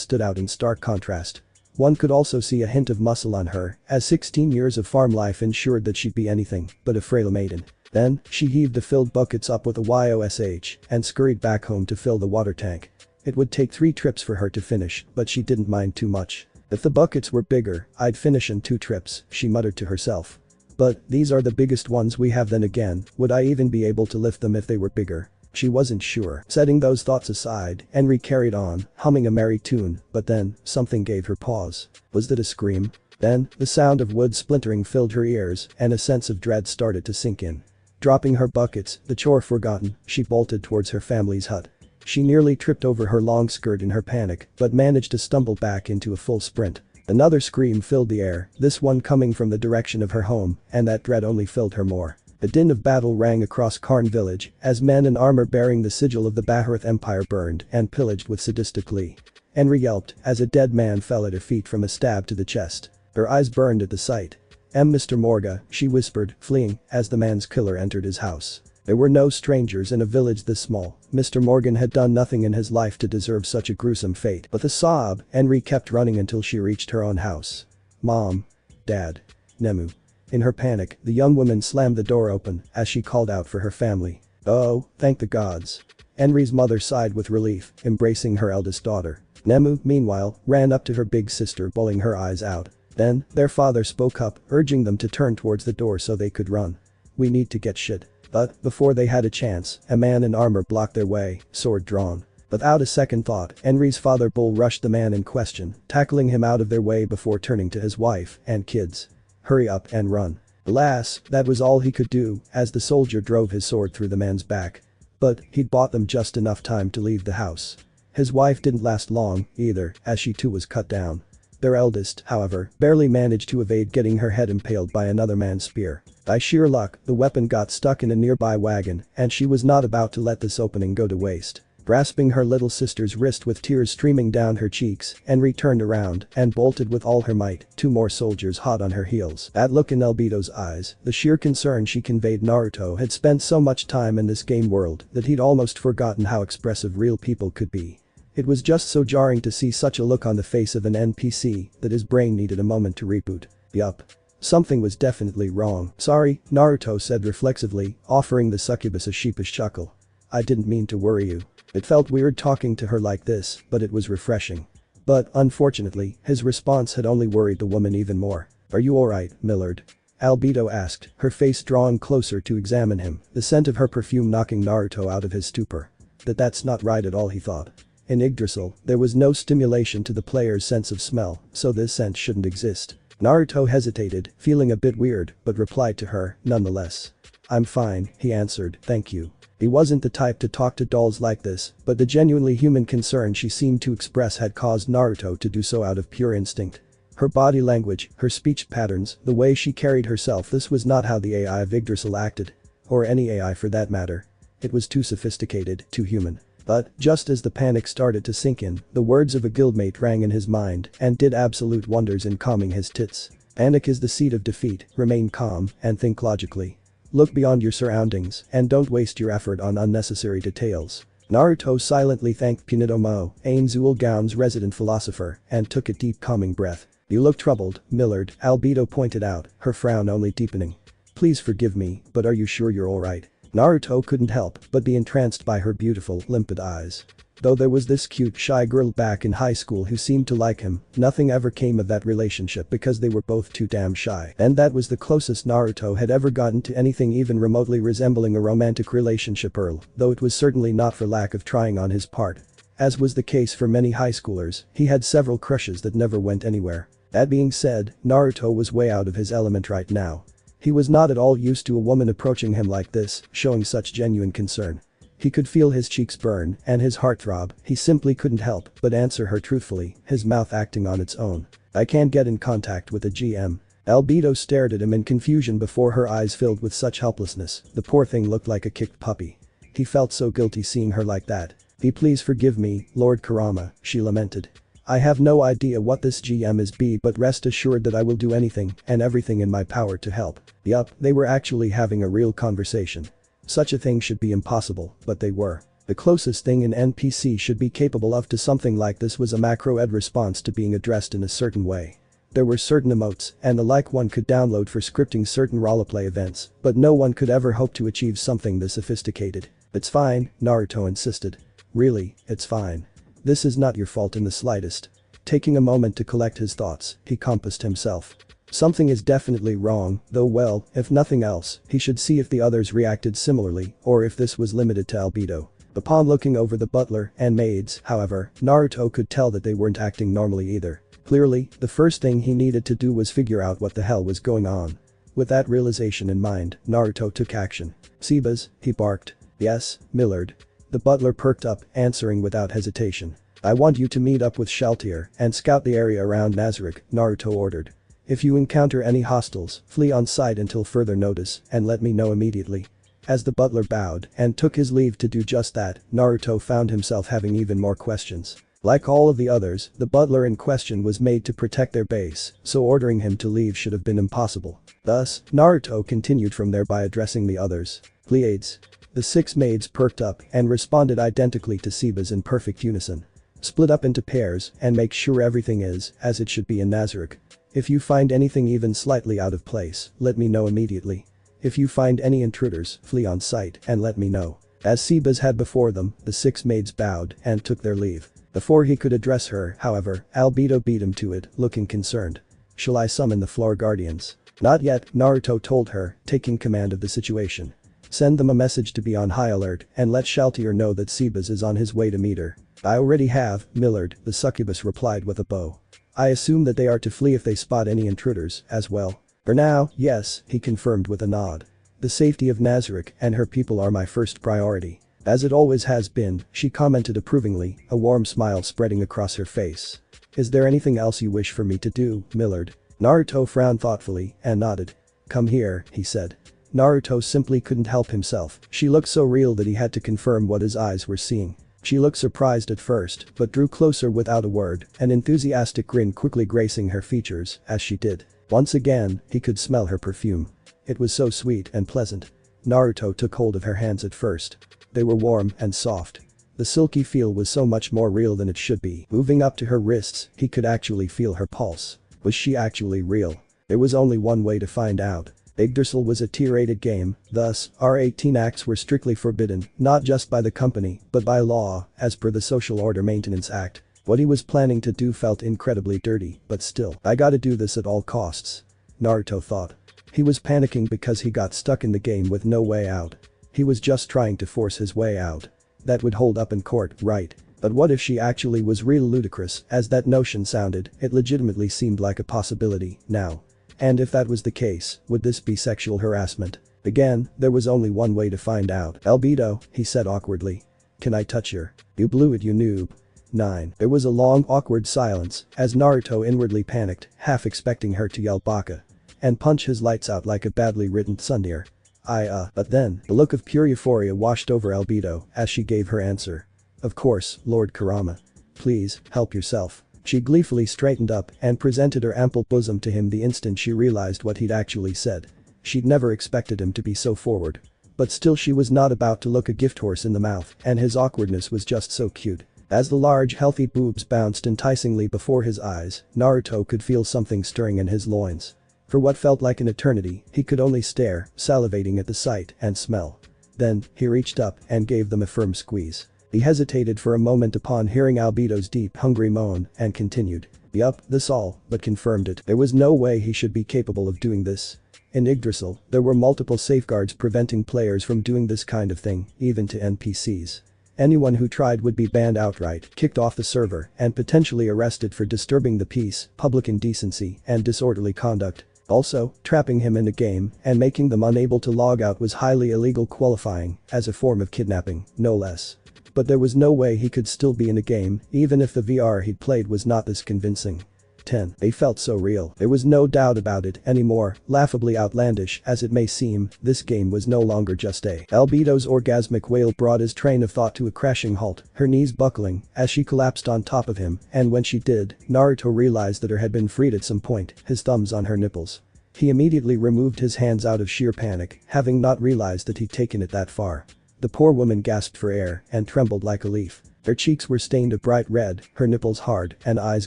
stood out in stark contrast. One could also see a hint of muscle on her, as 16 years of farm life ensured that she'd be anything but a frail maiden. Then, she heaved the filled buckets up with a YOSH and scurried back home to fill the water tank. It would take 3 trips for her to finish, but she didn't mind too much. If the buckets were bigger, I'd finish in 2 trips, she muttered to herself. But, these are the biggest ones we have. Then again, would I even be able to lift them if they were bigger? She wasn't sure. Setting those thoughts aside, Henry carried on, humming a merry tune, but then, something gave her pause. Was that a scream? Then, the sound of wood splintering filled her ears, and a sense of dread started to sink in. Dropping her buckets, the chore forgotten, she bolted towards her family's hut. She nearly tripped over her long skirt in her panic, but managed to stumble back into a full sprint. Another scream filled the air, this one coming from the direction of her home, and that dread only filled her more. A din of battle rang across Karn village as men in armor bearing the sigil of the Bahareth Empire burned and pillaged with sadistic glee. Henry yelped as a dead man fell at her feet from a stab to the chest. Her eyes burned at the sight. Mr. Morga," she whispered, fleeing as the man's killer entered his house. There were no strangers in a village this small. Mr. Morgan had done nothing in his life to deserve such a gruesome fate. With a sob, Henry kept running until she reached her own house. "Mom. Dad. Nemu." In her panic, the young woman slammed the door open as she called out for her family. "Oh, thank the gods." Henry's mother sighed with relief, embracing her eldest daughter. Nemu, meanwhile, ran up to her big sister, bawling her eyes out. Then, their father spoke up, urging them to turn towards the door so they could run. "We need to get shit." But, before they had a chance, a man in armor blocked their way, sword drawn. Without a second thought, Henry's father bull rushed the man in question, tackling him out of their way before turning to his wife and kids. "Hurry up and run." Alas, that was all he could do, as the soldier drove his sword through the man's back. But, he'd bought them just enough time to leave the house. His wife didn't last long, either, as she too was cut down. Their eldest, however, barely managed to evade getting her head impaled by another man's spear. By sheer luck, the weapon got stuck in a nearby wagon, and she was not about to let this opening go to waste. Grasping her little sister's wrist with tears streaming down her cheeks, Henry turned around and bolted with all her might, two more soldiers hot on her heels. That look in Albedo's eyes, the sheer concern she conveyed. Naruto had spent so much time in this game world that he'd almost forgotten how expressive real people could be. It was just so jarring to see such a look on the face of an NPC that his brain needed a moment to reboot. Yup. Something was definitely wrong. "Sorry," Naruto said reflexively, offering the succubus a sheepish chuckle. "I didn't mean to worry you." It felt weird talking to her like this, but it was refreshing. But, unfortunately, his response had only worried the woman even more. "Are you alright, Millard?" Albedo asked, her face drawn closer to examine him, the scent of her perfume knocking Naruto out of his stupor. That's not right at all, he thought. In Yggdrasil, there was no stimulation to the player's sense of smell, so this scent shouldn't exist. Naruto hesitated, feeling a bit weird, but replied to her, nonetheless. "I'm fine," he answered, "thank you." He wasn't the type to talk to dolls like this, but the genuinely human concern she seemed to express had caused Naruto to do so out of pure instinct. Her body language, her speech patterns, the way she carried herself, this was not how the AI of Yggdrasil acted. Or any AI for that matter. It was too sophisticated, too human. But, just as the panic started to sink in, the words of a guildmate rang in his mind and did absolute wonders in calming his tits. "Panic is the seed of defeat, remain calm and think logically. Look beyond your surroundings and don't waste your effort on unnecessary details." Naruto silently thanked Punidomo, Ain Zulgaon's resident philosopher, and took a deep calming breath. "You look troubled, Millard," Albedo pointed out, her frown only deepening. "Please forgive me, but are you sure you're alright?" Naruto couldn't help but be entranced by her beautiful, limpid eyes. Though there was this cute, shy girl back in high school who seemed to like him, nothing ever came of that relationship because they were both too damn shy. And that was the closest Naruto had ever gotten to anything even remotely resembling a romantic relationship, though it was certainly not for lack of trying on his part. As was the case for many high schoolers, he had several crushes that never went anywhere. That being said, Naruto was way out of his element right now. He was not at all used to a woman approaching him like this, showing such genuine concern. He could feel his cheeks burn and his heart throb. He simply couldn't help but answer her truthfully, his mouth acting on its own. "I can't get in contact with a GM." Albedo stared at him in confusion before her eyes filled with such helplessness. The poor thing looked like a kicked puppy. He felt so guilty seeing her like that. Please forgive me, Lord Kurama," she lamented. "I have no idea what this GM is, but rest assured that I will do anything and everything in my power to help." Yup, they were actually having a real conversation. Such a thing should be impossible, but they were. The closest thing an NPC should be capable of to something like this was a macro-ed response to being addressed in a certain way. There were certain emotes and the like one could download for scripting certain roleplay events, but no one could ever hope to achieve something this sophisticated. "It's fine," Naruto insisted. "Really, it's fine. This is not your fault in the slightest." Taking a moment to collect his thoughts, he compassed himself. Something is definitely wrong, though well, if nothing else, he should see if the others reacted similarly or if this was limited to Albedo. Upon looking over the butler and maids, however, Naruto could tell that they weren't acting normally either. Clearly, the first thing he needed to do was figure out what the hell was going on. With that realization in mind, Naruto took action. "Sebas," he barked. "Yes, Millard." The butler perked up, answering without hesitation. "I want you to meet up with Shaltir and scout the area around Nazarick," Naruto ordered. If you encounter any hostiles, flee on sight until further notice and let me know immediately. As the butler bowed and took his leave to do just that, Naruto found himself having even more questions. Like all of the others, the butler in question was made to protect their base, so ordering him to leave should have been impossible. Thus, Naruto continued from there by addressing the others. Pleiades. The 6 maids perked up and responded identically to Seba's in perfect unison. Split up into pairs and make sure everything is as it should be in Nazarick. If you find anything even slightly out of place, let me know immediately. If you find any intruders, flee on sight and let me know. As Sebas had before them, the 6 maids bowed and took their leave. Before he could address her, however, Albedo beat him to it, looking concerned. Shall I summon the floor guardians? Not yet, Naruto told her, taking command of the situation. Send them a message to be on high alert and let Shaltier know that Sebas is on his way to meet her. I already have, Millard, the succubus replied with a bow. I assume that they are to flee if they spot any intruders, as well. For now, yes, he confirmed with a nod. The safety of Nazarick and her people are my first priority. As it always has been, she commented approvingly, a warm smile spreading across her face. Is there anything else you wish for me to do, Millard? Naruto frowned thoughtfully and nodded. Come here, he said. Naruto simply couldn't help himself. She looked so real that he had to confirm what his eyes were seeing. She looked surprised at first, but drew closer without a word, an enthusiastic grin quickly gracing her features as she did. Once again, he could smell her perfume. It was so sweet and pleasant. Naruto took hold of her hands at first. They were warm and soft. The silky feel was so much more real than it should be. Moving up to her wrists, he could actually feel her pulse. Was she actually real? There was only one way to find out. Yggdrasil was a tier-rated game, thus, R18 acts were strictly forbidden, not just by the company, but by law, as per the Social Order Maintenance Act. What he was planning to do felt incredibly dirty, but still, I gotta do this at all costs. Naruto thought. He was panicking because he got stuck in the game with no way out. He was just trying to force his way out. That would hold up in court, right? But what if she actually was real? Ludicrous as that notion sounded, it legitimately seemed like a possibility, now. And if that was the case, would this be sexual harassment? Again, there was only one way to find out. Albedo, he said awkwardly. Can I touch her? You blew it, you noob. 9. There was a long awkward silence as Naruto inwardly panicked, half expecting her to yell baka. And punch his lights out like a badly written tsundere. But then, the look of pure euphoria washed over Albedo as she gave her answer. Of course, Lord Kurama. Please, help yourself. She gleefully straightened up and presented her ample bosom to him the instant she realized what he'd actually said. She'd never expected him to be so forward. But still she was not about to look a gift horse in the mouth, and his awkwardness was just so cute. As the large healthy boobs bounced enticingly before his eyes, Naruto could feel something stirring in his loins. For what felt like an eternity, he could only stare, salivating at the sight and smell. Then, he reached up and gave them a firm squeeze. He hesitated for a moment upon hearing Albedo's deep, hungry moan and continued. Yup, this all, but confirmed it. There was no way he should be capable of doing this. In Yggdrasil, there were multiple safeguards preventing players from doing this kind of thing, even to NPCs. Anyone who tried would be banned outright, kicked off the server, and potentially arrested for disturbing the peace, public indecency, and disorderly conduct. Also, trapping him in a game and making them unable to log out was highly illegal, qualifying as a form of kidnapping, no less. But there was no way he could still be in a game, even if the VR he'd played was not this convincing. 10. They felt so real. There was no doubt about it anymore, laughably outlandish as it may seem, this game was no longer just a. Albedo's orgasmic wail brought his train of thought to a crashing halt, her knees buckling as she collapsed on top of him, and when she did, Naruto realized that her had been freed at some point, his thumbs on her nipples. He immediately removed his hands out of sheer panic, having not realized that he'd taken it that far. The poor woman gasped for air and trembled like a leaf. Her cheeks were stained a bright red, her nipples hard, and eyes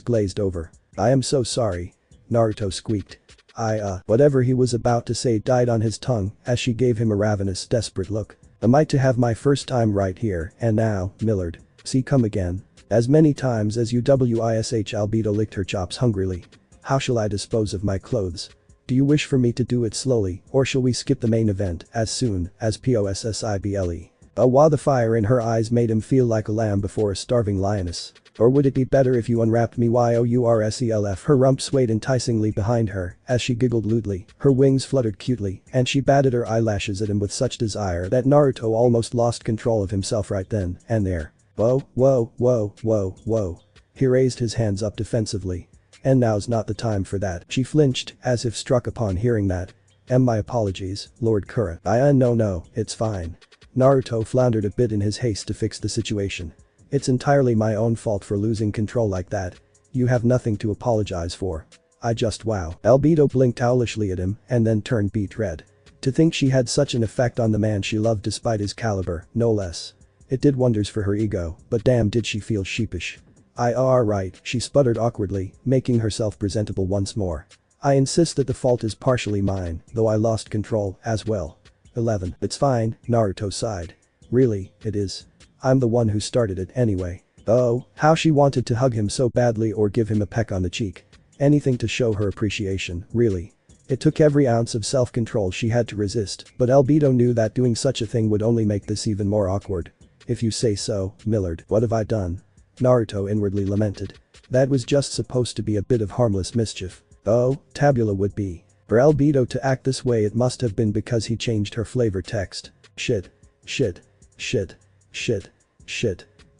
glazed over. I am so sorry. Naruto squeaked. Whatever he was about to say died on his tongue as she gave him a ravenous, desperate look. Am I to have my first time right here and now, Millard? See, come again. As many times as you wish. Albedo licked her chops hungrily. How shall I dispose of my clothes? Do you wish for me to do it slowly, or shall we skip the main event as soon as possible? The fire in her eyes made him feel like a lamb before a starving lioness. Or would it be better if you unwrapped me yourself? Her rump swayed enticingly behind her as she giggled lewdly, her wings fluttered cutely, and she batted her eyelashes at him with such desire that Naruto almost lost control of himself right then and there. Whoa. He raised his hands up defensively. and now's not the time for that. She flinched, as if struck upon hearing that. My apologies, Lord Kura. No, it's fine. Naruto floundered a bit in his haste to fix the situation. It's entirely my own fault for losing control like that. You have nothing to apologize for. I just wow. Albedo blinked owlishly at him and then turned beet red. To think she had such an effect on the man she loved despite his caliber, no less. It did wonders for her ego, but damn did she feel sheepish. Right, she sputtered awkwardly, making herself presentable once more. I insist that the fault is partially mine, though I lost control as well. 11. It's fine, Naruto sighed. Really, it is. I'm the one who started it anyway. Oh, how she wanted to hug him so badly or give him a peck on the cheek. Anything to show her appreciation, really. It took every ounce of self-control she had to resist, but Albedo knew that doing such a thing would only make this even more awkward. If you say so, Millard, what have I done? Naruto inwardly lamented. That was just supposed to be a bit of harmless mischief. Oh, Tabula would be. For Albedo to act this way it must have been because he changed her flavor text. Shit.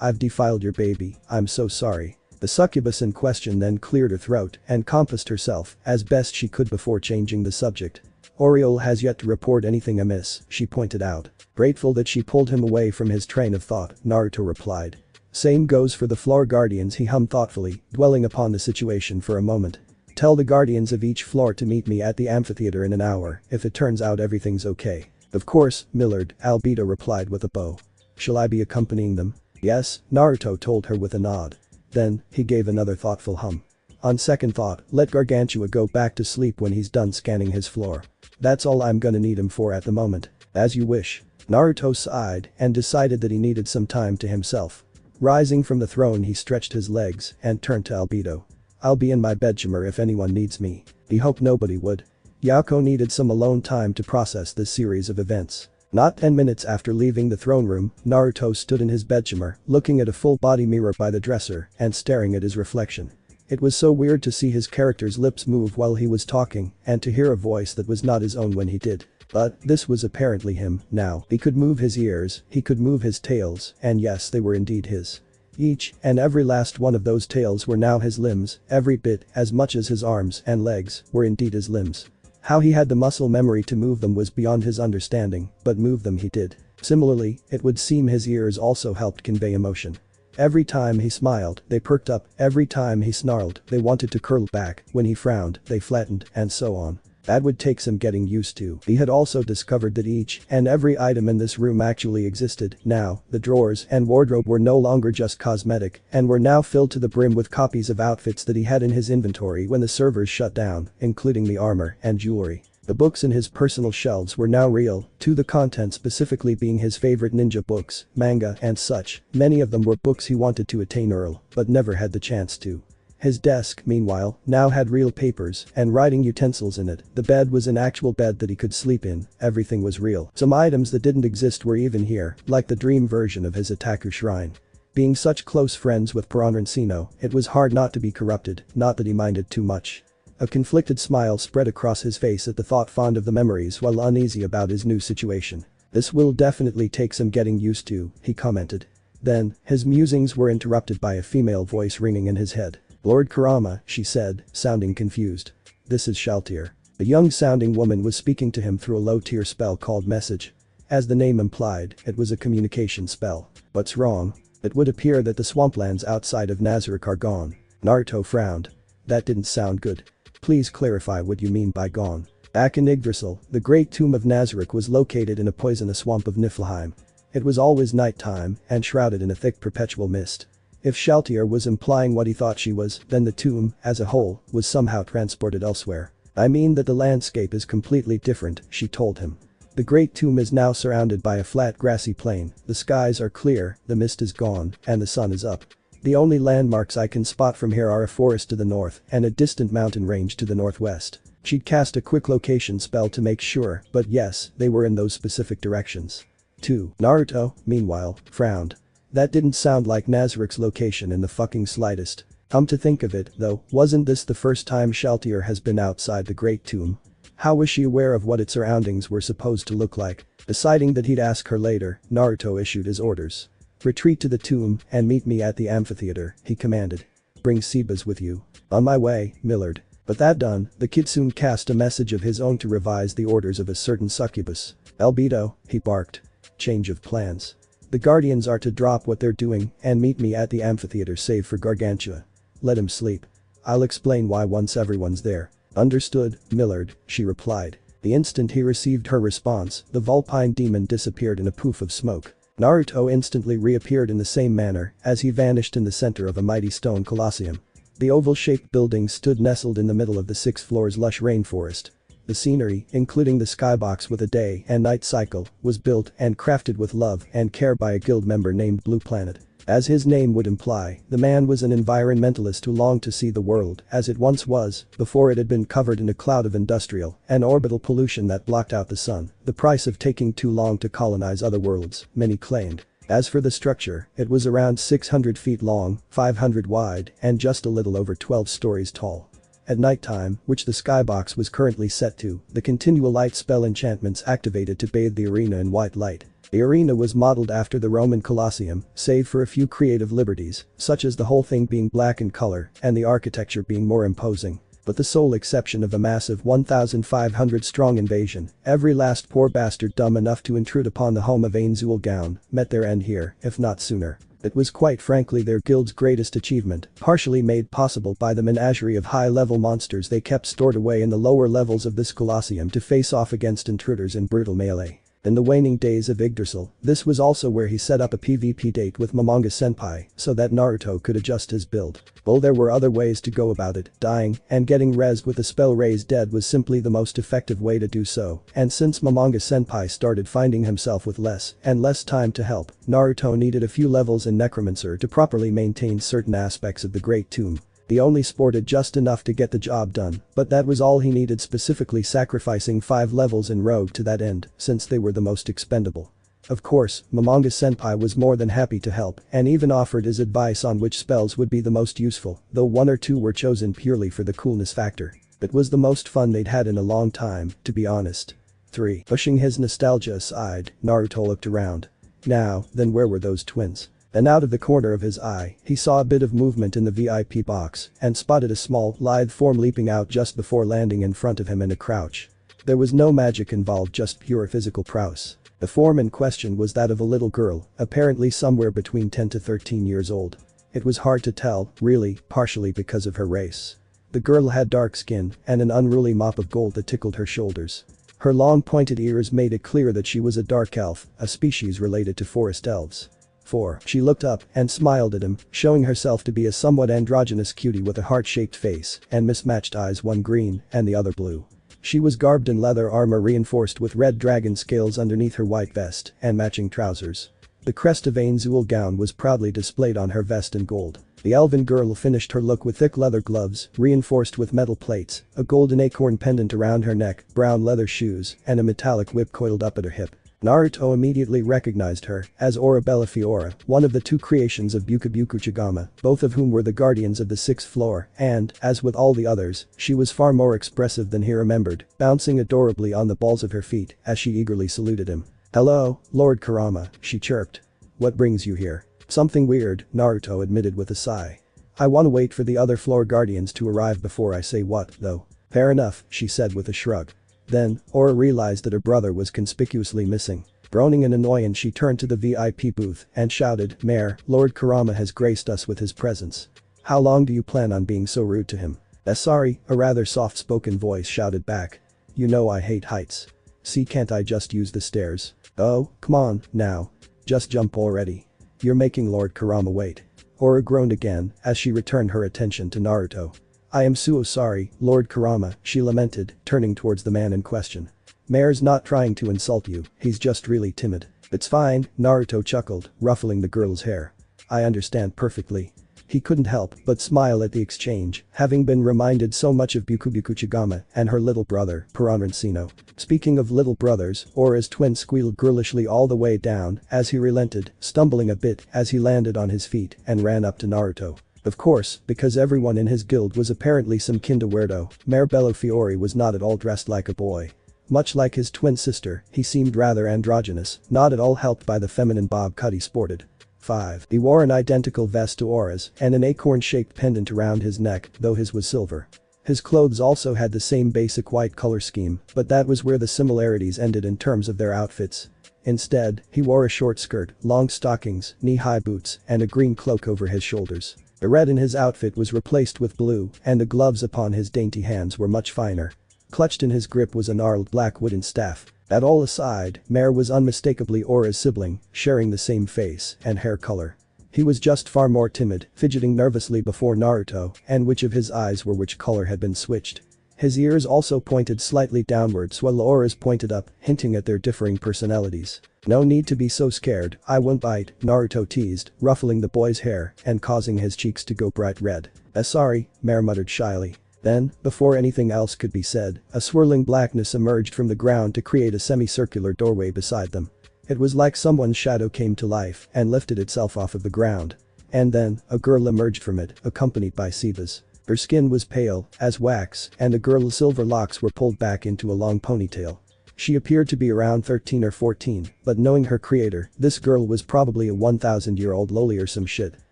I've defiled your baby, I'm so sorry. The succubus in question then cleared her throat and composed herself as best she could before changing the subject. Oriole has yet to report anything amiss, she pointed out. Grateful that she pulled him away from his train of thought, Naruto replied. Same goes for the floor guardians, he hummed thoughtfully, dwelling upon the situation for a moment. Tell the guardians of each floor to meet me at the amphitheater in an hour if it turns out everything's okay. Of course, Millard, Albedo replied with a bow. Shall I be accompanying them? Yes, Naruto told her with a nod. Then, he gave another thoughtful hum. On second thought, let Gargantua go back to sleep when he's done scanning his floor. That's all I'm gonna need him for at the moment. As you wish. Naruto sighed and decided that he needed some time to himself. Rising from the throne he stretched his legs and turned to Albedo. I'll be in my bedchamber if anyone needs me. He hoped nobody would. Yako needed some alone time to process this series of events. Not 10 minutes after leaving the throne room, Naruto stood in his bedchamber, looking at a full-body mirror by the dresser and staring at his reflection. It was so weird to see his character's lips move while he was talking and to hear a voice that was not his own when he did. But this was apparently him now. He could move his ears, he could move his tails, and yes, they were indeed his. Each and every last one of those tails were now his limbs, every bit as much as his arms and legs were indeed his limbs. How he had the muscle memory to move them was beyond his understanding, but move them he did. Similarly, it would seem his ears also helped convey emotion. Every time he smiled, they perked up, every time he snarled, they wanted to curl back, when he frowned, they flattened, and so on. That would take some getting used to. He had also discovered that each and every item in this room actually existed. Now, the drawers and wardrobe were no longer just cosmetic and were now filled to the brim with copies of outfits that he had in his inventory when the servers shut down, including the armor and jewelry. The books in his personal shelves were now real, to the content specifically being his favorite ninja books, manga and such. Many of them were books he wanted to attain early, but never had the chance to. His desk, meanwhile, now had real papers and writing utensils in it. The bed was an actual bed that he could sleep in, everything was real. Some items that didn't exist were even here, like the dream version of his Otaku shrine. Being such close friends with Piranha, it was hard not to be corrupted, not that he minded too much. A conflicted smile spread across his face at the thought, fond of the memories while uneasy about his new situation. This will definitely take some getting used to, he commented. Then, his musings were interrupted by a female voice ringing in his head. Lord Kurama, she said, sounding confused. This is Shaltir. A young-sounding woman was speaking to him through a low-tier spell called Message. As the name implied, it was a communication spell. What's wrong? It would appear that the swamplands outside of Nazarick are gone. Naruto frowned. That didn't sound good. Please clarify what you mean by gone. Back in Yggdrasil, the great tomb of Nazarick was located in a poisonous swamp of Niflheim. It was always nighttime and shrouded in a thick perpetual mist. If Shaltir was implying what he thought she was, then the tomb, as a whole, was somehow transported elsewhere. I mean that the landscape is completely different, she told him. The great tomb is now surrounded by a flat grassy plain, the skies are clear, the mist is gone, and the sun is up. The only landmarks I can spot from here are a forest to the north and a distant mountain range to the northwest. She'd cast a quick location spell to make sure, but yes, they were in those specific directions. 2. Naruto, meanwhile, frowned. That didn't sound like Nazarick's location in the fucking slightest. Come to think of it, though, wasn't this the first time Shaltir has been outside the Great Tomb? How was she aware of what its surroundings were supposed to look like? Deciding that he'd ask her later, Naruto issued his orders. Retreat to the tomb and meet me at the amphitheater, he commanded. bring Sebas with you. On my way, Millard. But that done, the kid soon cast a message of his own to revise the orders of a certain succubus. Albedo, he barked. Change of plans. The Guardians are to drop what they're doing and meet me at the amphitheater save for Gargantua. Let him sleep. I'll explain why once everyone's there. Understood, Millard, she replied. The instant he received her response, the Vulpine demon disappeared in a poof of smoke. Naruto instantly reappeared in the same manner as he vanished in the center of a mighty stone colosseum. The oval-shaped building stood nestled in the middle of the 6 floors lush rainforest. The scenery, including the skybox with a day and night cycle, was built and crafted with love and care by a guild member named Blue Planet. As his name would imply, the man was an environmentalist who longed to see the world as it once was, before it had been covered in a cloud of industrial and orbital pollution that blocked out the sun, the price of taking too long to colonize other worlds, many claimed. As for the structure, it was around 600 feet long, 500 wide, and just a little over 12 stories tall. At nighttime, which the skybox was currently set to, the continual light spell enchantments activated to bathe the arena in white light. The arena was modeled after the Roman Colosseum, save for a few creative liberties, such as the whole thing being black in color and the architecture being more imposing. But the sole exception of a massive 1,500-strong invasion, every last poor bastard dumb enough to intrude upon the home of Ainzulgaon met their end here, if not sooner. It was quite frankly their guild's greatest achievement, partially made possible by the menagerie of high-level monsters they kept stored away in the lower levels of this Colosseum to face off against intruders in brutal melee. In the waning days of Yggdrasil, this was also where he set up a PvP date with Momonga Senpai so that Naruto could adjust his build. Well, there were other ways to go about it, dying and getting rezzed with the spell Raise Dead was simply the most effective way to do so, and since Momonga Senpai started finding himself with less and less time to help, Naruto needed a few levels in Necromancer to properly maintain certain aspects of the Great Tomb. He only sported just enough to get the job done, but that was all he needed, specifically sacrificing 5 levels in Rogue to that end, since they were the most expendable. Of course, Momonga Senpai was more than happy to help and even offered his advice on which spells would be the most useful, though 1 or 2 were chosen purely for the coolness factor. It was the most fun they'd had in a long time, to be honest. 3. Pushing his nostalgia aside, Naruto looked around. Now, then where were those twins? And out of the corner of his eye, he saw a bit of movement in the VIP box and spotted a small, lithe form leaping out just before landing in front of him in a crouch. There was no magic involved, just pure physical prowess. The form in question was that of a little girl, apparently somewhere between 10 to 13 years old. It was hard to tell, really, partially because of her race. The girl had dark skin and an unruly mop of gold that tickled her shoulders. Her long pointed ears made it clear that she was a dark elf, a species related to forest elves. 4. She looked up and smiled at him, showing herself to be a somewhat androgynous cutie with a heart-shaped face and mismatched eyes, one green and the other blue. She was garbed in leather armor reinforced with red dragon scales underneath her white vest and matching trousers. The crest of Ainzulgaon was proudly displayed on her vest in gold. The elven girl finished her look with thick leather gloves, reinforced with metal plates, a golden acorn pendant around her neck, brown leather shoes, and a metallic whip coiled up at her hip. Naruto immediately recognized her as Orabella Fiora, one of the 2 creations of Bukabuku Chigama, both of whom were the guardians of the 6th floor, and, as with all the others, she was far more expressive than he remembered, bouncing adorably on the balls of her feet as she eagerly saluted him. "Hello, Lord Kurama," she chirped. "What brings you here?" "Something weird," Naruto admitted with a sigh. "I want to wait for the other floor guardians to arrive before I say what, though." "Fair enough," she said with a shrug. Then, Aura realized that her brother was conspicuously missing. Groaning in annoyance, she turned to the VIP booth and shouted, "Mayor, Lord Kurama has graced us with his presence. How long do you plan on being so rude to him?" Sorry," a rather soft-spoken voice shouted back. "You know I hate heights. See, can't I just use the stairs?" "Oh, come on, now. Just jump already. You're making Lord Kurama wait." Aura groaned again as she returned her attention to Naruto. "I am so sorry, Lord Kurama," she lamented, turning towards the man in question. "Mayor's not trying to insult you, he's just really timid." "It's fine," Naruto chuckled, ruffling the girl's hair. "I understand perfectly." He couldn't help but smile at the exchange, having been reminded so much of Bukubuku Chigama and her little brother, Piranrancino. Speaking of little brothers, Aura's twin squealed girlishly all the way down as he relented, stumbling a bit as he landed on his feet and ran up to Naruto. Of course, because everyone in his guild was apparently some kind of weirdo, Mayor Bellofiore was not at all dressed like a boy. Much like his twin sister, he seemed rather androgynous, not at all helped by the feminine bob cut he sported. 5. He wore an identical vest to Aura's and an acorn-shaped pendant around his neck, though his was silver. His clothes also had the same basic white color scheme, but that was where the similarities ended in terms of their outfits. Instead, he wore a short skirt, long stockings, knee-high boots, and a green cloak over his shoulders. The red in his outfit was replaced with blue, and the gloves upon his dainty hands were much finer. Clutched in his grip was a gnarled black wooden staff. That all aside, Mare was unmistakably Aura's sibling, sharing the same face and hair color. He was just far more timid, fidgeting nervously before Naruto, and which of his eyes were which color had been switched. His ears also pointed slightly downwards while Aura's pointed up, hinting at their differing personalities. "No need to be so scared, I won't bite," Naruto teased, ruffling the boy's hair and causing his cheeks to go bright red. Sorry," Mare muttered shyly. Then, before anything else could be said, a swirling blackness emerged from the ground to create a semicircular doorway beside them. It was like someone's shadow came to life and lifted itself off of the ground. And then, a girl emerged from it, accompanied by Sivas. Her skin was pale as wax, and the girl's silver locks were pulled back into a long ponytail. She appeared to be around 13 or 14, but knowing her creator, this girl was probably a 1,000-year-old loli or some shit.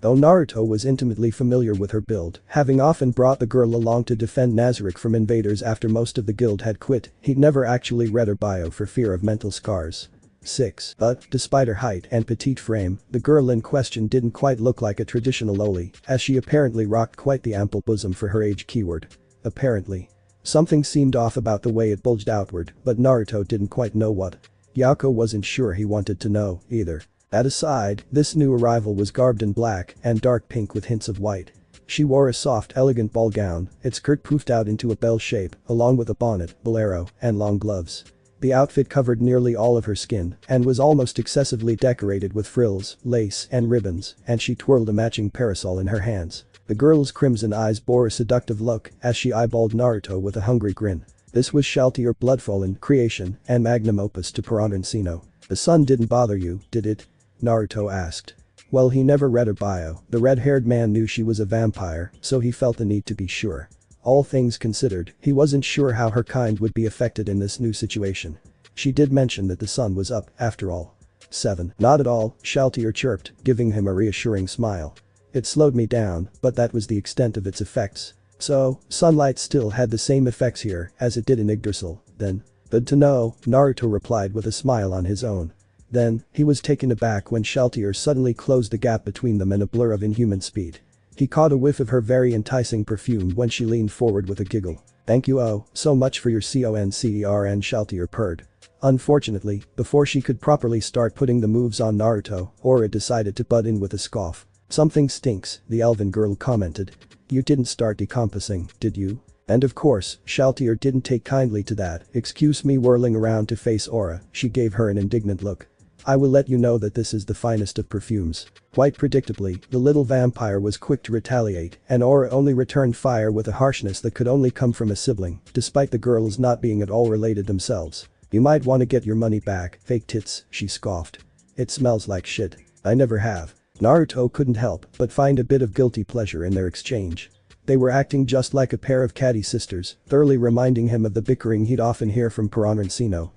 Though Naruto was intimately familiar with her build, having often brought the girl along to defend Nazarick from invaders after most of the guild had quit, he'd never actually read her bio for fear of mental scars. 6. But, despite her height and petite frame, the girl in question didn't quite look like a traditional loli, as she apparently rocked quite the ample bosom for her age keyword. Apparently. Something seemed off about the way it bulged outward, but Naruto didn't quite know what. Yako wasn't sure he wanted to know, either. That aside, this new arrival was garbed in black and dark pink with hints of white. She wore a soft, elegant ball gown, its skirt poofed out into a bell shape, along with a bonnet, bolero, and long gloves. The outfit covered nearly all of her skin and was almost excessively decorated with frills, lace, and ribbons, and she twirled a matching parasol in her hands. The girl's crimson eyes bore a seductive look as she eyeballed Naruto with a hungry grin. This was Shaltier Bloodfallen creation and magnum opus to Piranha. "The sun didn't bother you, did it?" Naruto asked. Well, he never read her bio. The red-haired man knew she was a vampire, so he felt the need to be sure. All things considered, he wasn't sure how her kind would be affected in this new situation. She did mention that the sun was up, after all. 7. Not at all, Shaltier chirped, giving him a reassuring smile. It slowed me down, but that was the extent of its effects. So, sunlight still had the same effects here as it did in Yggdrasil, then. Good to know, Naruto replied with a smile on his own. Then, he was taken aback when Shaltier suddenly closed the gap between them in a blur of inhuman speed. He caught a whiff of her very enticing perfume when she leaned forward with a giggle. "Thank you so much for your concern," Shaltier purred. Unfortunately, before she could properly start putting the moves on Naruto, Aura decided to butt in with a scoff. "Something stinks," the elven girl commented. "You didn't start decompassing, did you?" And of course, Shaltier didn't take kindly to that. "Excuse me," whirling around to face Aura, she gave her an indignant look. "I will let you know that this is the finest of perfumes." Quite predictably, the little vampire was quick to retaliate, and Aura only returned fire with a harshness that could only come from a sibling, despite the girls not being at all related themselves. "You might want to get your money back, fake tits," she scoffed. "It smells like shit. I never have." Naruto couldn't help but find a bit of guilty pleasure in their exchange. They were acting just like a pair of catty sisters, thoroughly reminding him of the bickering he'd often hear from Piranha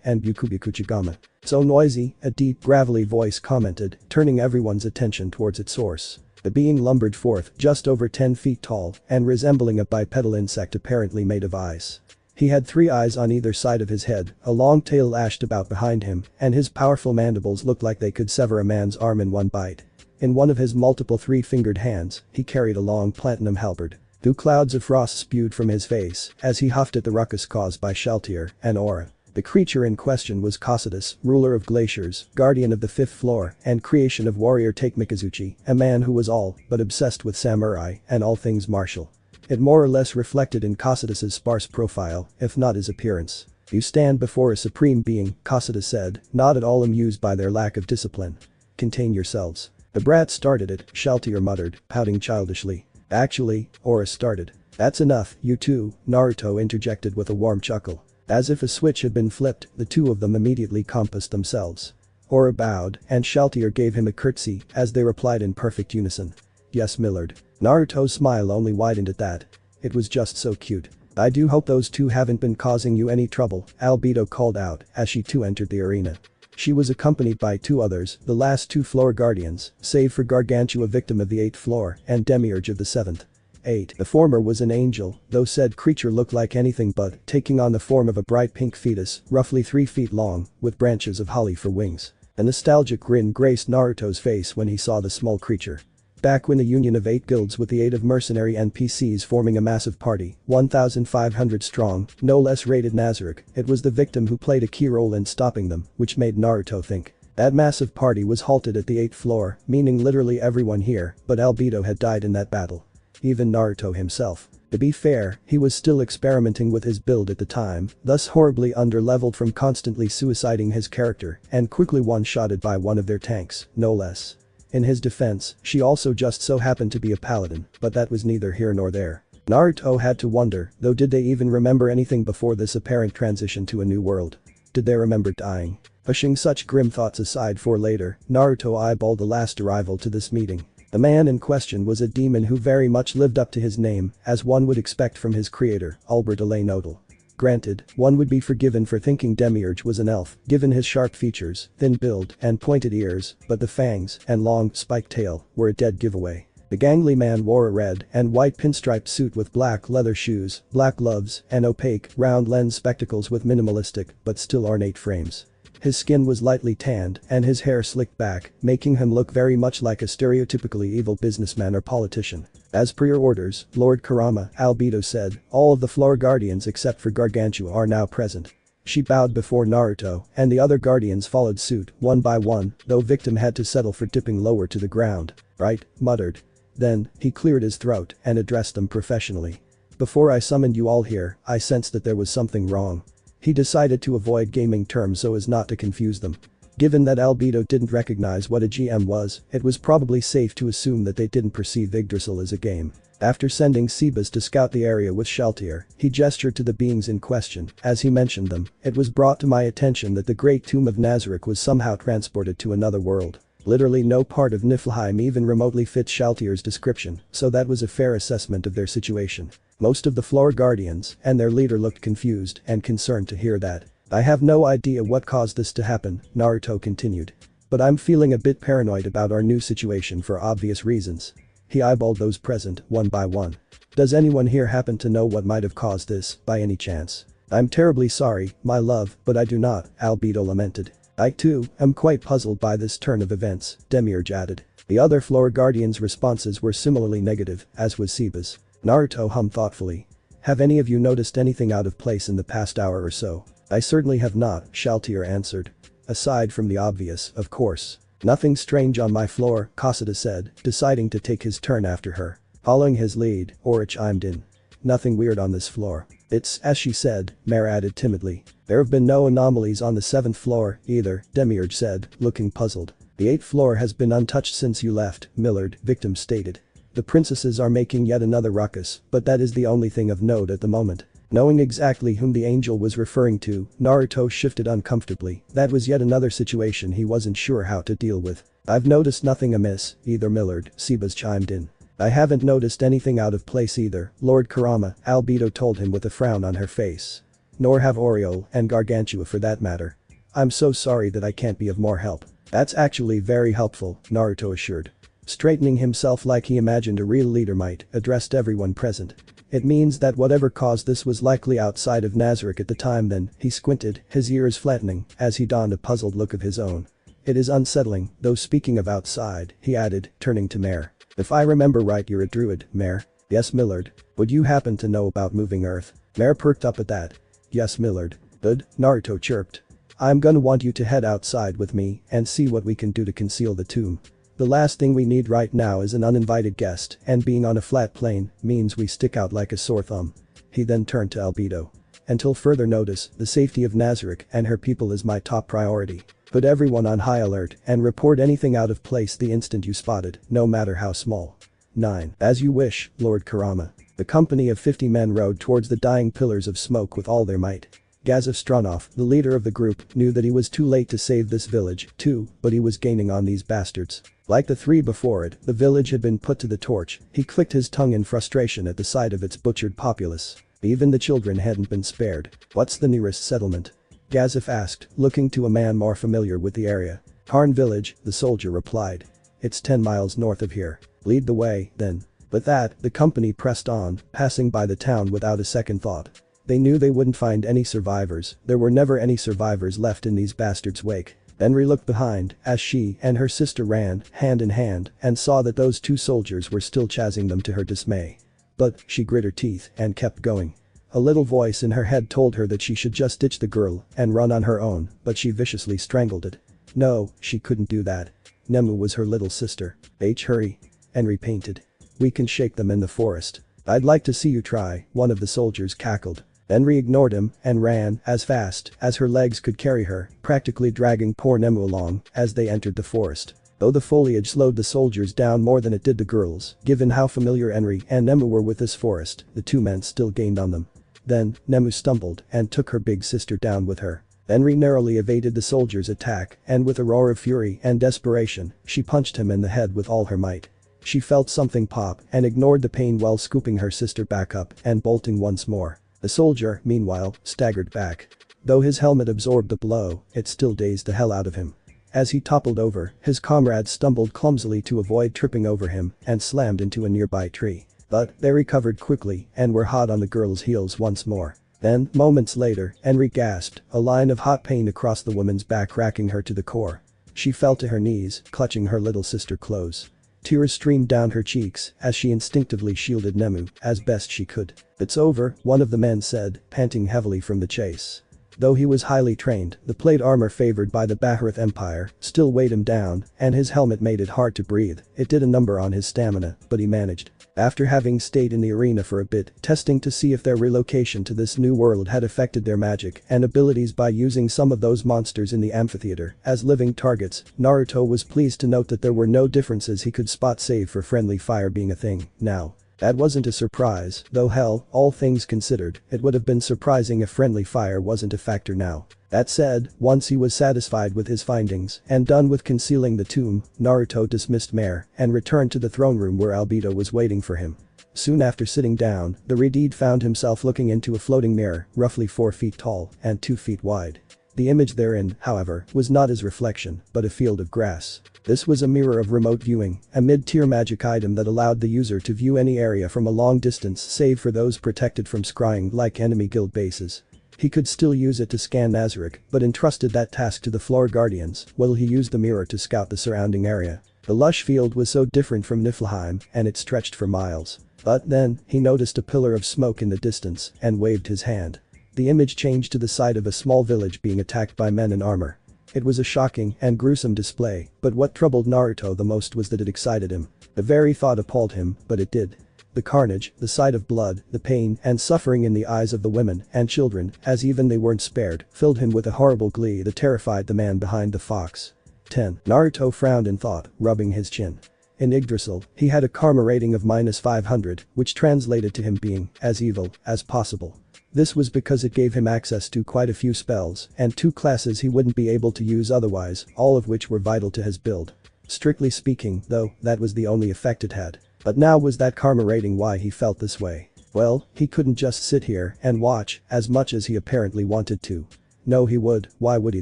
and Byukubyukuchigama. "So noisy," a deep, gravelly voice commented, turning everyone's attention towards its source. The being lumbered forth, just over 10 feet tall and resembling a bipedal insect apparently made of ice. He had 3 eyes on either side of his head, a long tail lashed about behind him, and his powerful mandibles looked like they could sever a man's arm in one bite. In one of his multiple 3-fingered hands, he carried a long platinum halberd. 2 clouds of frost spewed from his face as he huffed at the ruckus caused by Shaltier and Aura. The creature in question was Cocytus, ruler of glaciers, guardian of the 5th floor, and creation of warrior Take Mikazuchi, a man who was all but obsessed with samurai and all things martial. It more or less reflected in Cocytus's sparse profile, if not his appearance. "You stand before a supreme being," Cocytus said, not at all amused by their lack of discipline. "Contain yourselves." "The brat started it," Shaltier muttered, pouting childishly. "Actually," Aura started. "That's enough, you two," Naruto interjected with a warm chuckle. As if a switch had been flipped, the two of them immediately compassed themselves. Aura bowed, and Shaltier gave him a curtsy as they replied in perfect unison. "Yes, Millard." Naruto's smile only widened at that. It was just so cute. "I do hope those two haven't been causing you any trouble," Albedo called out as she too entered the arena. She was accompanied by two others, the last two floor guardians, save for Gargantua, victim of the 8th floor, and Demiurge of the 7th. 8. The former was an angel, though said creature looked like anything but, taking on the form of a bright pink fetus, roughly 3 feet long, with branches of holly for wings. A nostalgic grin graced Naruto's face when he saw the small creature. Back when the union of 8 guilds with the aid of mercenary NPCs forming a massive party, 1,500 strong, no less raided Nazarick, it was the victim who played a key role in stopping them, which made Naruto think. That massive party was halted at the 8th floor, meaning literally everyone here, but Albedo had died in that battle. Even Naruto himself. To be fair, he was still experimenting with his build at the time, thus horribly under-leveled from constantly suiciding his character and quickly one-shotted by one of their tanks, no less. In his defense, she also just so happened to be a paladin, but that was neither here nor there. Naruto had to wonder, though, did they even remember anything before this apparent transition to a new world? Did they remember dying? Pushing such grim thoughts aside for later, Naruto eyeballed the last arrival to this meeting. The man in question was a demon who very much lived up to his name, as one would expect from his creator, Albert Nodal. Granted, one would be forgiven for thinking Demiurge was an elf, given his sharp features, thin build, and pointed ears, but the fangs and long, spiked tail were a dead giveaway. The gangly man wore a red and white pinstriped suit with black leather shoes, black gloves, and opaque, round lens spectacles with minimalistic, but still ornate frames. His skin was lightly tanned and his hair slicked back, making him look very much like a stereotypically evil businessman or politician. As per your orders, Lord Kurama, Albedo said, all of the floor guardians except for Gargantua are now present. She bowed before Naruto, and the other guardians followed suit, one by one, though victim had to settle for dipping lower to the ground. Right, muttered. Then, he cleared his throat and addressed them professionally. Before I summoned you all here, I sensed that there was something wrong. He decided to avoid gaming terms so as not to confuse them. Given that Albedo didn't recognize what a GM was, it was probably safe to assume that they didn't perceive Yggdrasil as a game. After sending Sebas to scout the area with Shaltir, he gestured to the beings in question. As he mentioned them, it was brought to my attention that the Great Tomb of Nazarick was somehow transported to another world. Literally no part of Niflheim even remotely fits Shaltir's description, so that was a fair assessment of their situation. Most of the floor guardians and their leader looked confused and concerned to hear that. I have no idea what caused this to happen, Naruto continued. But I'm feeling a bit paranoid about our new situation for obvious reasons. He eyeballed those present, one by one. Does anyone here happen to know what might have caused this, by any chance? I'm terribly sorry, my love, but I do not, Albedo lamented. I too am quite puzzled by this turn of events, Demiurge added. The other floor guardians' responses were similarly negative, as was Sebas. Naruto hummed thoughtfully. Have any of you noticed anything out of place in the past hour or so? I certainly have not, Shaltir answered. Aside from the obvious, of course. Nothing strange on my floor, Kasada said, deciding to take his turn after her. Following his lead, Aura chimed in. Nothing weird on this floor. It's, as she said, Mare added timidly. There have been no anomalies on the 7th floor, either, Demiurge said, looking puzzled. The 8th floor has been untouched since you left, Millard, victim stated. The princesses are making yet another ruckus, but that is the only thing of note at the moment. Knowing exactly whom the angel was referring to, Naruto shifted uncomfortably. That was yet another situation he wasn't sure how to deal with. I've noticed nothing amiss, either, Millard, Sebas chimed in. I haven't noticed anything out of place either, Lord Kurama, Albedo told him with a frown on her face. Nor have Oriole and Gargantua for that matter. I'm so sorry that I can't be of more help. That's actually very helpful, Naruto assured. Straightening himself like he imagined a real leader might, addressed everyone present. It means that whatever caused this was likely outside of Nazarick at the time. Then, he squinted, his ears flattening, as he donned a puzzled look of his own. It is unsettling, though speaking of outside, he added, turning to Mare. If I remember right, you're a druid, Mare. Yes, Millard. Would you happen to know about moving earth? Mare perked up at that. Yes, Millard. Good, Naruto chirped. I'm gonna want you to head outside with me and see what we can do to conceal the tomb. The last thing we need right now is an uninvited guest, and being on a flat plane means we stick out like a sore thumb. He then turned to Albedo. Until further notice, the safety of Nazarick and her people is my top priority. Put everyone on high alert and report anything out of place the instant you spot it, no matter how small. 9. As you wish, Lord Kurama. The company of 50 men rode towards the dying pillars of smoke with all their might. Gazif Stronov, the leader of the group, knew that he was too late to save this village, too, but he was gaining on these bastards. Like the 3 before it, the village had been put to the torch. He clicked his tongue in frustration at the sight of its butchered populace. Even the children hadn't been spared. What's the nearest settlement? Gazif asked, looking to a man more familiar with the area. Harem village, the soldier replied. It's 10 miles north of here. Lead the way, then. With that, the company pressed on, passing by the town without a second thought. They knew they wouldn't find any survivors, there were never any survivors left in these bastards' wake. Henry looked behind as she and her sister ran, hand in hand, and saw that those two soldiers were still chasing them to her dismay. But she grit her teeth and kept going. A little voice in her head told her that she should just ditch the girl and run on her own, but she viciously strangled it. No, she couldn't do that. Nemu was her little sister. Hurry. Henry painted. We can shake them in the forest. I'd like to see you try, one of the soldiers cackled. Henry ignored him and ran as fast as her legs could carry her, practically dragging poor Nemu along as they entered the forest. Though the foliage slowed the soldiers down more than it did the girls, given how familiar Henry and Nemu were with this forest, the two men still gained on them. Then, Nemu stumbled and took her big sister down with her. Henry narrowly evaded the soldier's attack and with a roar of fury and desperation, she punched him in the head with all her might. She felt something pop and ignored the pain while scooping her sister back up and bolting once more. The soldier, meanwhile, staggered back. Though his helmet absorbed the blow, it still dazed the hell out of him. As he toppled over, his comrade stumbled clumsily to avoid tripping over him and slammed into a nearby tree. But they recovered quickly and were hot on the girl's heels once more. Then, moments later, Henry gasped, a line of hot pain across the woman's back racking her to the core. She fell to her knees, clutching her little sister close. Tears streamed down her cheeks as she instinctively shielded Nemu as best she could. It's over, one of the men said, panting heavily from the chase. Though he was highly trained, the plate armor favored by the Bahareth Empire still weighed him down and his helmet made it hard to breathe. It did a number on his stamina, but he managed. After having stayed in the arena for a bit, testing to see if their relocation to this new world had affected their magic and abilities by using some of those monsters in the amphitheater as living targets, Naruto was pleased to note that there were no differences he could spot save for friendly fire being a thing now. That wasn't a surprise, though hell, all things considered, it would have been surprising if friendly fire wasn't a factor now. That said, once he was satisfied with his findings and done with concealing the tomb, Naruto dismissed Mare and returned to the throne room where Albedo was waiting for him. Soon after sitting down, the Redeed found himself looking into a floating mirror, roughly 4 feet tall and 2 feet wide. The image therein, however, was not his reflection, but a field of grass. This was a mirror of remote viewing, a mid-tier magic item that allowed the user to view any area from a long distance save for those protected from scrying like enemy guild bases. He could still use it to scan Nazarick, but entrusted that task to the floor guardians, while he used the mirror to scout the surrounding area. The lush field was so different from Niflheim, and it stretched for miles. But then, he noticed a pillar of smoke in the distance and waved his hand. The image changed to the sight of a small village being attacked by men in armor. It was a shocking and gruesome display, but what troubled Naruto the most was that it excited him. The very thought appalled him, but it did. The carnage, the sight of blood, the pain and suffering in the eyes of the women and children, as even they weren't spared, filled him with a horrible glee that terrified the man behind the fox. 10. Naruto frowned in thought, rubbing his chin. In Yggdrasil, he had a karma rating of -500, which translated to him being as evil as possible. This was because it gave him access to quite a few spells and 2 classes he wouldn't be able to use otherwise, all of which were vital to his build. Strictly speaking, though, that was the only effect it had. But now was that karma rating why he felt this way? Well, he couldn't just sit here and watch as much as he apparently wanted to. No he would, why would he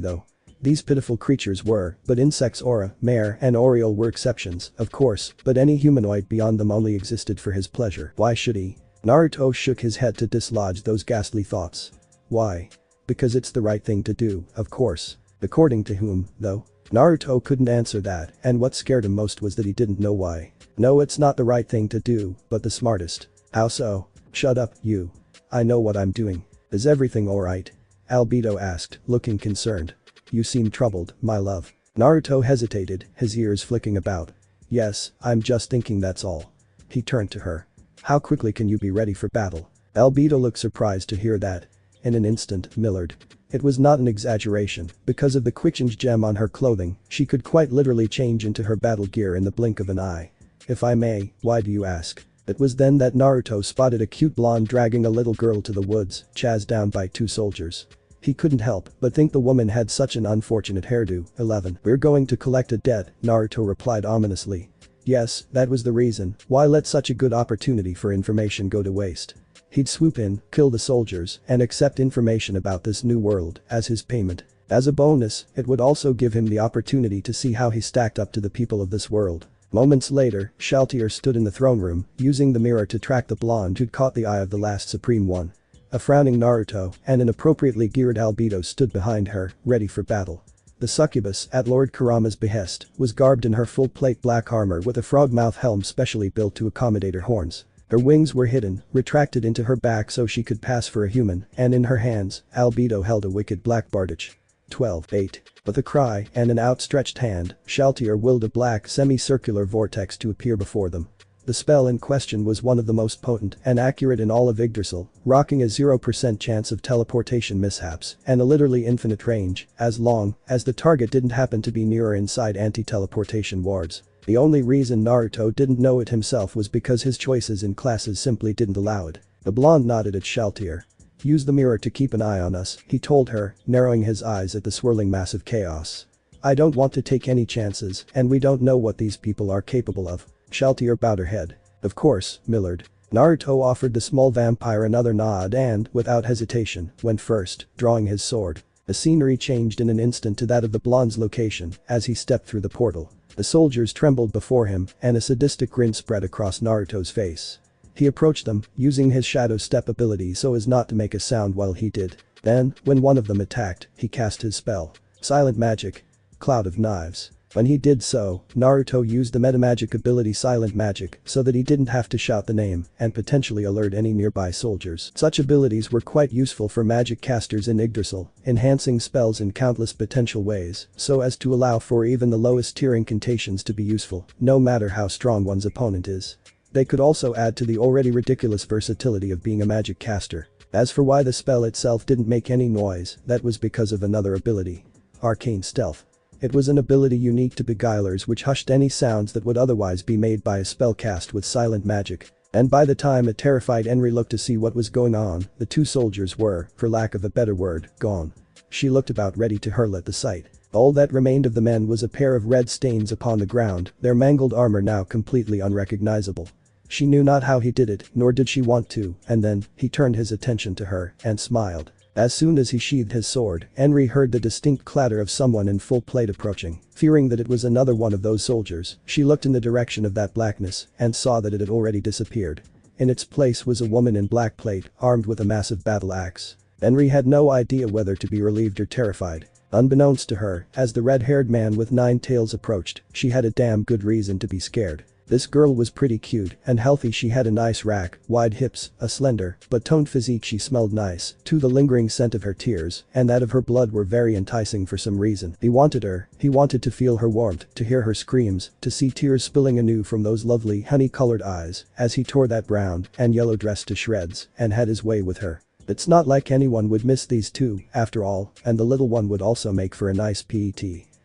though? These pitiful creatures were, but insects Aura, Mare and Oriole were exceptions, of course, but any humanoid beyond them only existed for his pleasure. Why should he? Naruto shook his head to dislodge those ghastly thoughts. Why? Because it's the right thing to do, of course. According to whom, though? Naruto couldn't answer that, and what scared him most was that he didn't know why. No, it's not the right thing to do, but the smartest. How so? Shut up, you. I know what I'm doing. Is everything alright? Albedo asked, looking concerned. You seem troubled, my love. Naruto hesitated, his ears flicking about. Yes, I'm just thinking that's all. He turned to her. How quickly can you be ready for battle? Albedo looked surprised to hear that. In an instant, Millard. It was not an exaggeration, because of the quick-change gem on her clothing, she could quite literally change into her battle gear in the blink of an eye. If I may, why do you ask? It was then that Naruto spotted a cute blonde dragging a little girl to the woods, chased down by 2 soldiers. He couldn't help but think the woman had such an unfortunate hairdo. 11. We're going to collect a debt, Naruto replied ominously. Yes, that was the reason. Why let such a good opportunity for information go to waste? He'd swoop in, kill the soldiers, and accept information about this new world as his payment. As a bonus, it would also give him the opportunity to see how he stacked up to the people of this world. Moments later, Shaltier stood in the throne room, using the mirror to track the blonde who'd caught the eye of the last Supreme One. A frowning Naruto and an appropriately geared Albedo stood behind her, ready for battle. The succubus, at Lord Kurama's behest, was garbed in her full-plate black armor with a frog-mouth helm specially built to accommodate her horns. Her wings were hidden, retracted into her back so she could pass for a human, and in her hands, Albedo held a wicked black bardage. 12-8. With a cry and an outstretched hand, Shaltier willed a black semicircular vortex to appear before them. The spell in question was one of the most potent and accurate in all of Yggdrasil, rocking a 0% chance of teleportation mishaps and a literally infinite range, as long as the target didn't happen to be near or inside anti-teleportation wards. The only reason Naruto didn't know it himself was because his choices in classes simply didn't allow it. The blonde nodded at Shaltier. "Use the mirror to keep an eye on us," he told her, narrowing his eyes at the swirling mass of chaos. "I don't want to take any chances, and we don't know what these people are capable of." Shaltier bowed her head. "Of course, Millard." Naruto offered the small vampire another nod and, without hesitation, went first, drawing his sword. The scenery changed in an instant to that of the blonde's location as he stepped through the portal. The soldiers trembled before him and a sadistic grin spread across Naruto's face. He approached them, using his shadow step ability so as not to make a sound while he did. Then, when one of them attacked, he cast his spell. Silent Magic. Cloud of Knives. When he did so, Naruto used the metamagic ability Silent Magic so that he didn't have to shout the name and potentially alert any nearby soldiers. Such abilities were quite useful for magic casters in Yggdrasil, enhancing spells in countless potential ways so as to allow for even the lowest tier incantations to be useful, no matter how strong one's opponent is. They could also add to the already ridiculous versatility of being a magic caster. As for why the spell itself didn't make any noise, that was because of another ability. Arcane Stealth. It was an ability unique to Beguilers which hushed any sounds that would otherwise be made by a spell cast with silent magic. And by the time a terrified Enri looked to see what was going on, the two soldiers were, for lack of a better word, gone. She looked about ready to hurl at the sight. All that remained of the men was a pair of red stains upon the ground, their mangled armor now completely unrecognizable. She knew not how he did it, nor did she want to, and then, he turned his attention to her and smiled. As soon as he sheathed his sword, Enri heard the distinct clatter of someone in full plate approaching. Fearing that it was another one of those soldiers, she looked in the direction of that blackness and saw that it had already disappeared. In its place was a woman in black plate, armed with a massive battle axe. Enri had no idea whether to be relieved or terrified. Unbeknownst to her, as the red-haired man with 9 tails approached, she had a damn good reason to be scared. This girl was pretty cute and healthy. She had a nice rack, wide hips, a slender but toned physique. She smelled nice, too. The lingering scent of her tears and that of her blood were very enticing for some reason. He wanted her, he wanted to feel her warmth, to hear her screams, to see tears spilling anew from those lovely honey-colored eyes as he tore that brown and yellow dress to shreds and had his way with her. It's not like anyone would miss these two, after all, and the little one would also make for a nice pet.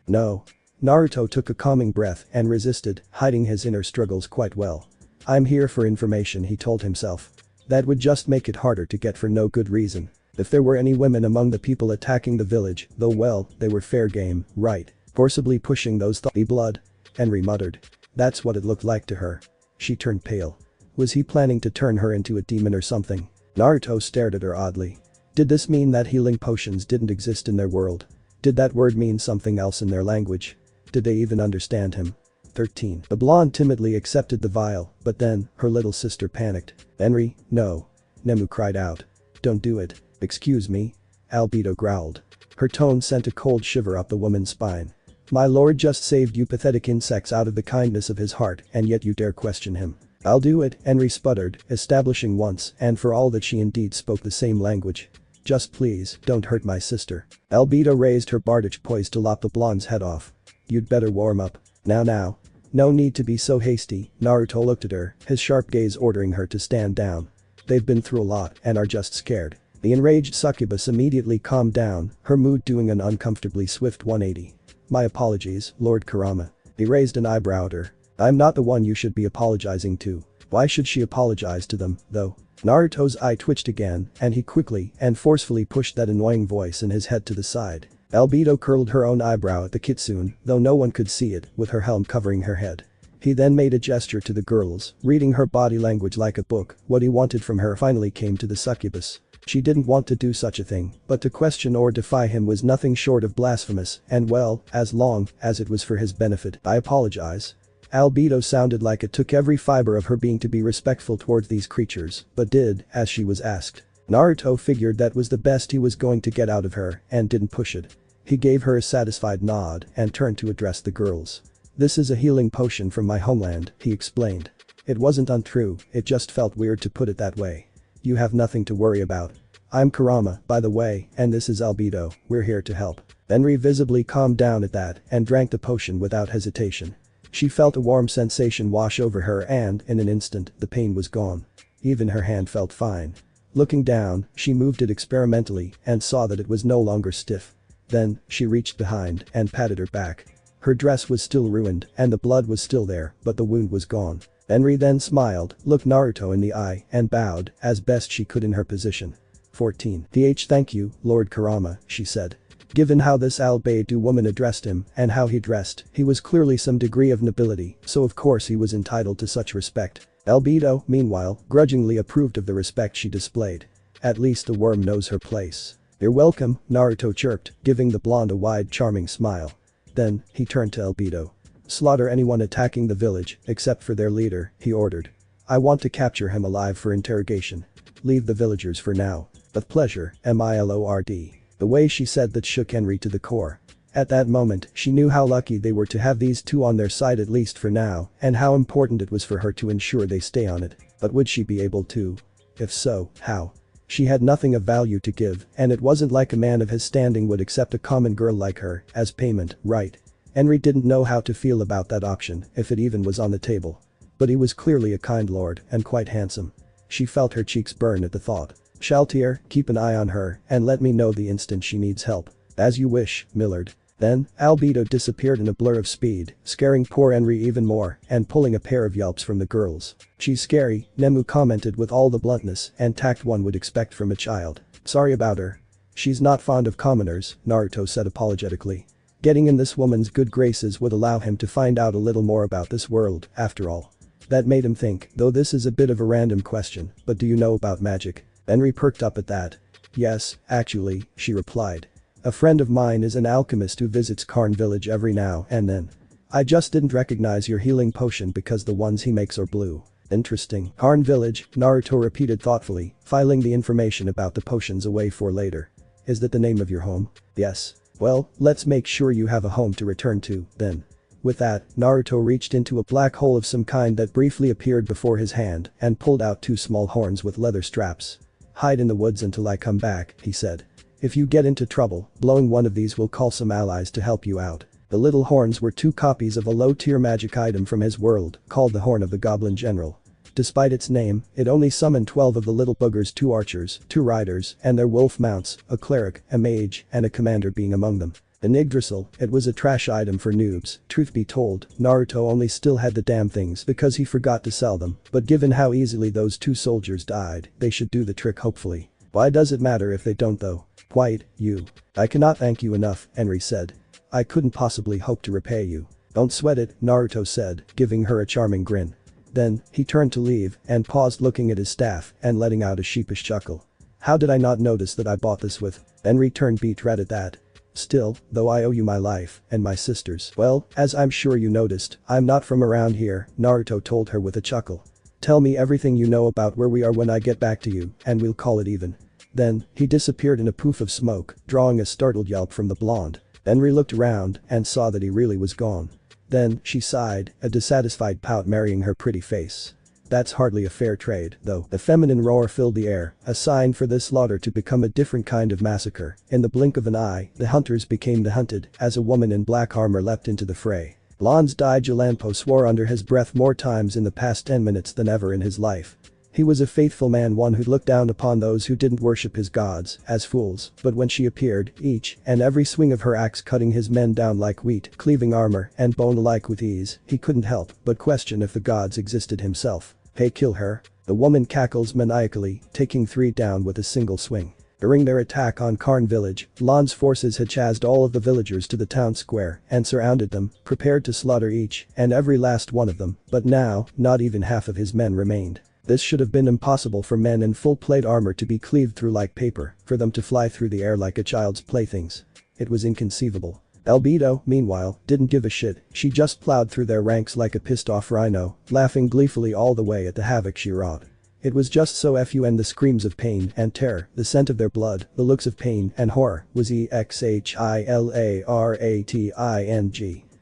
No. Naruto took a calming breath and resisted, hiding his inner struggles quite well. "I'm here for information," he told himself. That would just make it harder to get for no good reason. If there were any women among the people attacking the village, though, well, they were fair game, right? Forcibly pushing those the blood? Henry muttered. That's what it looked like to her. She turned pale. Was he planning to turn her into a demon or something? Naruto stared at her oddly. Did this mean that healing potions didn't exist in their world? Did that word mean something else in their language? Did they even understand him? 13. The blonde timidly accepted the vial, but then, her little sister panicked. "Henry, no." Nemu cried out. "Don't do it." "Excuse me?" Albedo growled. Her tone sent a cold shiver up the woman's spine. "My lord just saved you pathetic insects out of the kindness of his heart, and yet you dare question him." "I'll do it," Henry sputtered, establishing once and for all that she indeed spoke the same language. "Just please, don't hurt my sister." Albedo raised her bardage poised to lop the blonde's head off. "You'd better warm up. Now. No need to be so hasty." Naruto looked at her, his sharp gaze ordering her to stand down. "They've been through a lot and are just scared." The enraged succubus immediately calmed down, her mood doing an uncomfortably swift 180. "My apologies, Lord Kurama." He raised an eyebrow at her. "I'm not the one you should be apologizing to." Why should she apologize to them, though? Naruto's eye twitched again, and he quickly and forcefully pushed that annoying voice in his head to the side. Albedo curled her own eyebrow at the kitsune, though no one could see it, with her helm covering her head. He then made a gesture to the girls, reading her body language like a book. What he wanted from her finally came to the succubus. She didn't want to do such a thing, but to question or defy him was nothing short of blasphemous, and well, as long as it was for his benefit. I apologize. Albedo sounded like it took every fiber of her being to be respectful towards these creatures, but did, as she was asked. Naruto figured that was the best he was going to get out of her, and didn't push it. He gave her a satisfied nod, and turned to address the girls. "This is a healing potion from my homeland," he explained. It wasn't untrue, it just felt weird to put it that way. "You have nothing to worry about. I'm Kurama, by the way, and this is Albedo, we're here to help." Benri visibly calmed down at that, and drank the potion without hesitation. She felt a warm sensation wash over her and, in an instant, the pain was gone. Even her hand felt fine. Looking down, she moved it experimentally and saw that it was no longer stiff. Then, she reached behind and patted her back. Her dress was still ruined and the blood was still there, but the wound was gone. Benri then smiled, looked Naruto in the eye, and bowed, as best she could in her position. 14. Thank you, Lord Kurama, she said. Given how this Albedo woman addressed him and how he dressed, he was clearly some degree of nobility, so of course he was entitled to such respect. Albedo, meanwhile, grudgingly approved of the respect she displayed. At least the worm knows her place. "You're welcome," Naruto chirped, giving the blonde a wide, charming smile. Then, he turned to Albedo. "Slaughter anyone attacking the village, except for their leader," he ordered. "I want to capture him alive for interrogation. Leave the villagers for now. With pleasure, MILORD." The way she said that shook Henry to the core. At that moment, she knew how lucky they were to have these two on their side at least for now, and how important it was for her to ensure they stay on it. But would she be able to? If so, how? She had nothing of value to give, and it wasn't like a man of his standing would accept a common girl like her as payment, right? Henry didn't know how to feel about that option, if it even was on the table. But he was clearly a kind lord, and quite handsome. She felt her cheeks burn at the thought. "Shaltier, keep an eye on her, and let me know the instant she needs help." "As you wish, Millard." Then, Albedo disappeared in a blur of speed, scaring poor Henry even more, and pulling a pair of yelps from the girls. "She's scary," Nemu commented with all the bluntness and tact one would expect from a child. "Sorry about her. She's not fond of commoners," Naruto said apologetically. Getting in this woman's good graces would allow him to find out a little more about this world, after all. That made him think, though this is a bit of a random question, but do you know about magic? Henry perked up at that. "Yes, actually," she replied. "A friend of mine is an alchemist who visits Karn village every now and then. I just didn't recognize your healing potion because the ones he makes are blue." "Interesting. Karn village," Naruto repeated thoughtfully, filing the information about the potions away for later. "Is that the name of your home?" "Yes." "Well, let's make sure you have a home to return to, then." With that, Naruto reached into a black hole of some kind that briefly appeared before his hand and pulled out two small horns with leather straps. "Hide in the woods until I come back," he said. "If you get into trouble, blowing one of these will call some allies to help you out." The little horns were two copies of a low-tier magic item from his world, called the Horn of the Goblin General. Despite its name, it only summoned 12 of the little boogers, 2 archers, 2 riders, and their wolf mounts, a cleric, a mage, and a commander being among them. An Yggdrasil, it was a trash item for noobs. Truth be told, Naruto only still had the damn things because he forgot to sell them, but given how easily those 2 soldiers died, they should do the trick hopefully. Why does it matter if they don't though? "Quite, you. I cannot thank you enough," Henry said. "I couldn't possibly hope to repay you." "Don't sweat it," Naruto said, giving her a charming grin. Then, he turned to leave and paused looking at his staff and letting out a sheepish chuckle. "How did I not notice that I bought this with?" Henry turned beet red at that. "Still, though I owe you my life, and my sister's. Well, as I'm sure you noticed, I'm not from around here," Naruto told her with a chuckle. "Tell me everything you know about where we are when I get back to you, and we'll call it even." Then, he disappeared in a poof of smoke, drawing a startled yelp from the blonde. Henry looked around and saw that he really was gone. Then, she sighed, a dissatisfied pout marrying her pretty face. "That's hardly a fair trade, though." A feminine roar filled the air, a sign for this slaughter to become a different kind of massacre. In the blink of an eye, the hunters became the hunted, as a woman in black armor leapt into the fray. Blonde's Dai Jalanpo swore under his breath more times in the past 10 minutes than ever in his life. He was a faithful man, one who looked down upon those who didn't worship his gods as fools, but when she appeared, each and every swing of her axe cutting his men down like wheat, cleaving armor and bone alike with ease, he couldn't help but question if the gods existed himself. "Hey, kill her." The woman cackles maniacally, taking 3 down with a single swing. During their attack on Karn village, Lan's forces had chased all of the villagers to the town square and surrounded them, prepared to slaughter each and every last one of them, but now, not even half of his men remained. This should have been impossible for men in full plate armor to be cleaved through like paper, for them to fly through the air like a child's playthings. It was inconceivable. Albedo, meanwhile, didn't give a shit, she just plowed through their ranks like a pissed off rhino, laughing gleefully all the way at the havoc she wrought. It was just so fun. The screams of pain and terror, the scent of their blood, the looks of pain and horror was exhilating.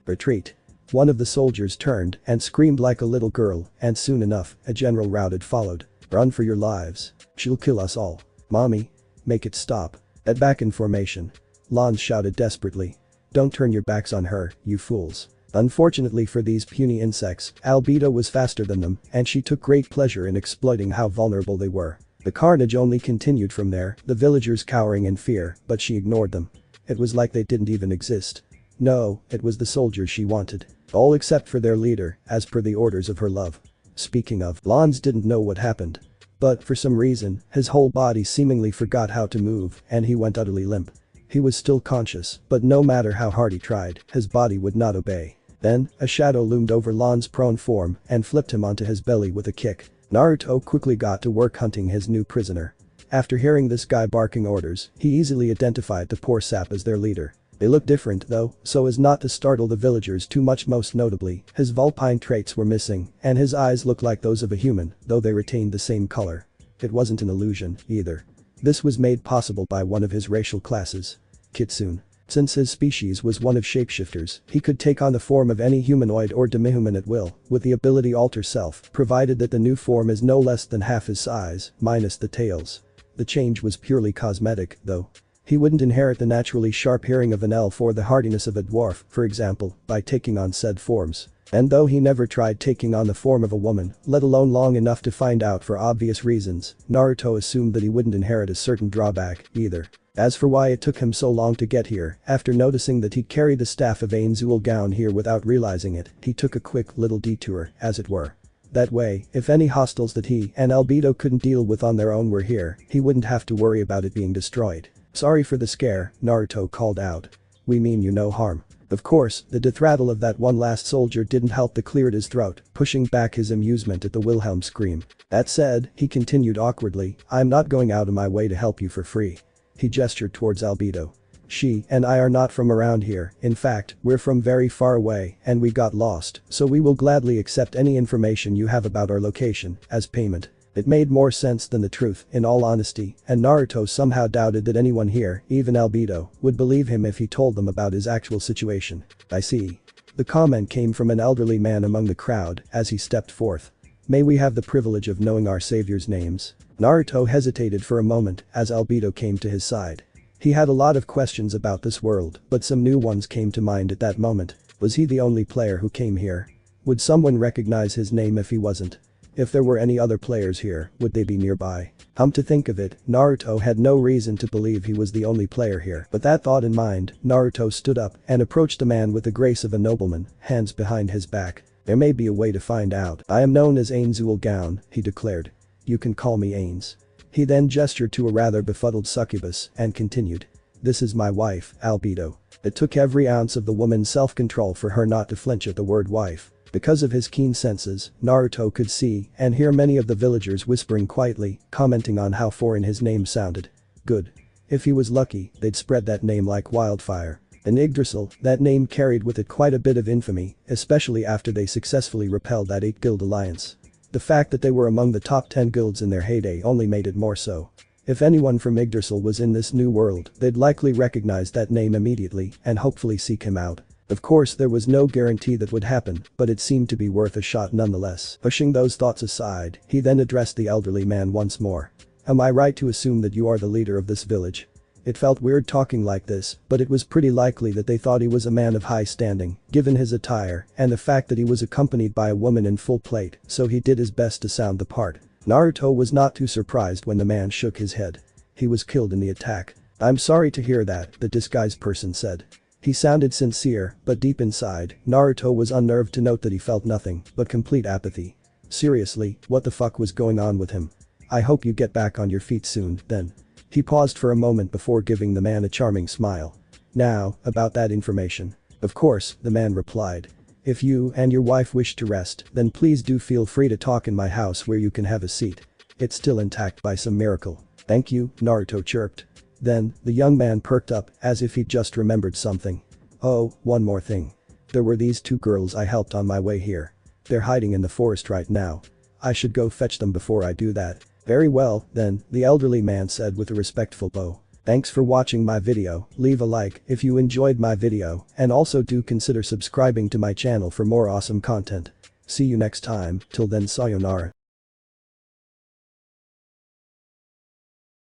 Retreat. One of the soldiers turned and screamed like a little girl, and soon enough, a general routed followed. Run for your lives. She'll kill us all. Mommy. Make it stop. Get back in formation. Lans shouted desperately. Don't turn your backs on her, you fools. Unfortunately for these puny insects, Albedo was faster than them, and she took great pleasure in exploiting how vulnerable they were. The carnage only continued from there, the villagers cowering in fear, but she ignored them. It was like they didn't even exist. No, it was the soldiers she wanted. All except for their leader, as per the orders of her love. Speaking of, Lans didn't know what happened. But for some reason, his whole body seemingly forgot how to move, and he went utterly limp. He was still conscious, but no matter how hard he tried, his body would not obey. Then, a shadow loomed over Lan's prone form and flipped him onto his belly with a kick. Naruto quickly got to work hunting his new prisoner. After hearing this guy barking orders, he easily identified the poor sap as their leader. They looked different though, so as not to startle the villagers too much. Most notably, his vulpine traits were missing, and his eyes looked like those of a human, though they retained the same color. It wasn't an illusion, either. This was made possible by one of his racial classes. Kitsune. Since his species was one of shapeshifters, he could take on the form of any humanoid or demi-human at will, with the ability alter self, provided that the new form is no less than half his size, minus the tails. The change was purely cosmetic, though. He wouldn't inherit the naturally sharp hearing of an elf or the hardiness of a dwarf, for example, by taking on said forms. And though he never tried taking on the form of a woman, let alone long enough to find out for obvious reasons, Naruto assumed that he wouldn't inherit a certain drawback, either. As for why it took him so long to get here, after noticing that he'd carried the staff of Ainzul here without realizing it, he took a quick little detour, as it were. That way, if any hostiles that he and Albedo couldn't deal with on their own were here, he wouldn't have to worry about it being destroyed. Sorry for the scare, Naruto called out. We mean you no harm. Of course, the death rattle of that one last soldier didn't help to clear his throat, pushing back his amusement at the Wilhelm scream. That said, he continued awkwardly, I'm not going out of my way to help you for free. He gestured towards Albedo. She and I are not from around here, in fact, we're from very far away and we got lost, so we will gladly accept any information you have about our location, as payment. It made more sense than the truth, in all honesty, and Naruto somehow doubted that anyone here, even Albedo, would believe him if he told them about his actual situation. I see. The comment came from an elderly man among the crowd as he stepped forth. May we have the privilege of knowing our saviors' names? Naruto hesitated for a moment as Albedo came to his side. He had a lot of questions about this world, but some new ones came to mind at that moment. Was he the only player who came here? Would someone recognize his name if he wasn't? If there were any other players here, would they be nearby? To think of it, Naruto had no reason to believe he was the only player here. But that thought in mind, Naruto stood up and approached the man with the grace of a nobleman, hands behind his back. There may be a way to find out. I am known as Ainzul, he declared. You can call me Ains. He then gestured to a rather befuddled succubus and continued. This is my wife, Albedo. It took every ounce of the woman's self-control for her not to flinch at the word wife. Because of his keen senses, Naruto could see and hear many of the villagers whispering quietly, commenting on how foreign his name sounded. Good. If he was lucky, they'd spread that name like wildfire. In Yggdrasil, that name carried with it quite a bit of infamy, especially after they successfully repelled that 8-guild alliance. The fact that they were among the top 10 guilds in their heyday only made it more so. If anyone from Yggdrasil was in this new world, they'd likely recognize that name immediately and hopefully seek him out. Of course there was no guarantee that would happen, but it seemed to be worth a shot nonetheless. Pushing those thoughts aside, he then addressed the elderly man once more. Am I right to assume that you are the leader of this village? It felt weird talking like this, but it was pretty likely that they thought he was a man of high standing, given his attire and the fact that he was accompanied by a woman in full plate, so he did his best to sound the part. Naruto was not too surprised when the man shook his head. He was killed in the attack. I'm sorry to hear that, the disguised person said. He sounded sincere, but deep inside, Naruto was unnerved to note that he felt nothing but complete apathy. Seriously, what the fuck was going on with him? I hope you get back on your feet soon, then. He paused for a moment before giving the man a charming smile. Now, about that information. Of course, the man replied. If you and your wife wish to rest, then please do feel free to talk in my house where you can have a seat. It's still intact by some miracle. Thank you, Naruto chirped. Then, the young man perked up as if he'd just remembered something. Oh, one more thing. There were these two girls I helped on my way here. They're hiding in the forest right now. I should go fetch them before I do that. Very well, then, the elderly man said with a respectful bow. Thanks for watching my video, leave a like if you enjoyed my video and also do consider subscribing to my channel for more awesome content. See you next time, till then sayonara.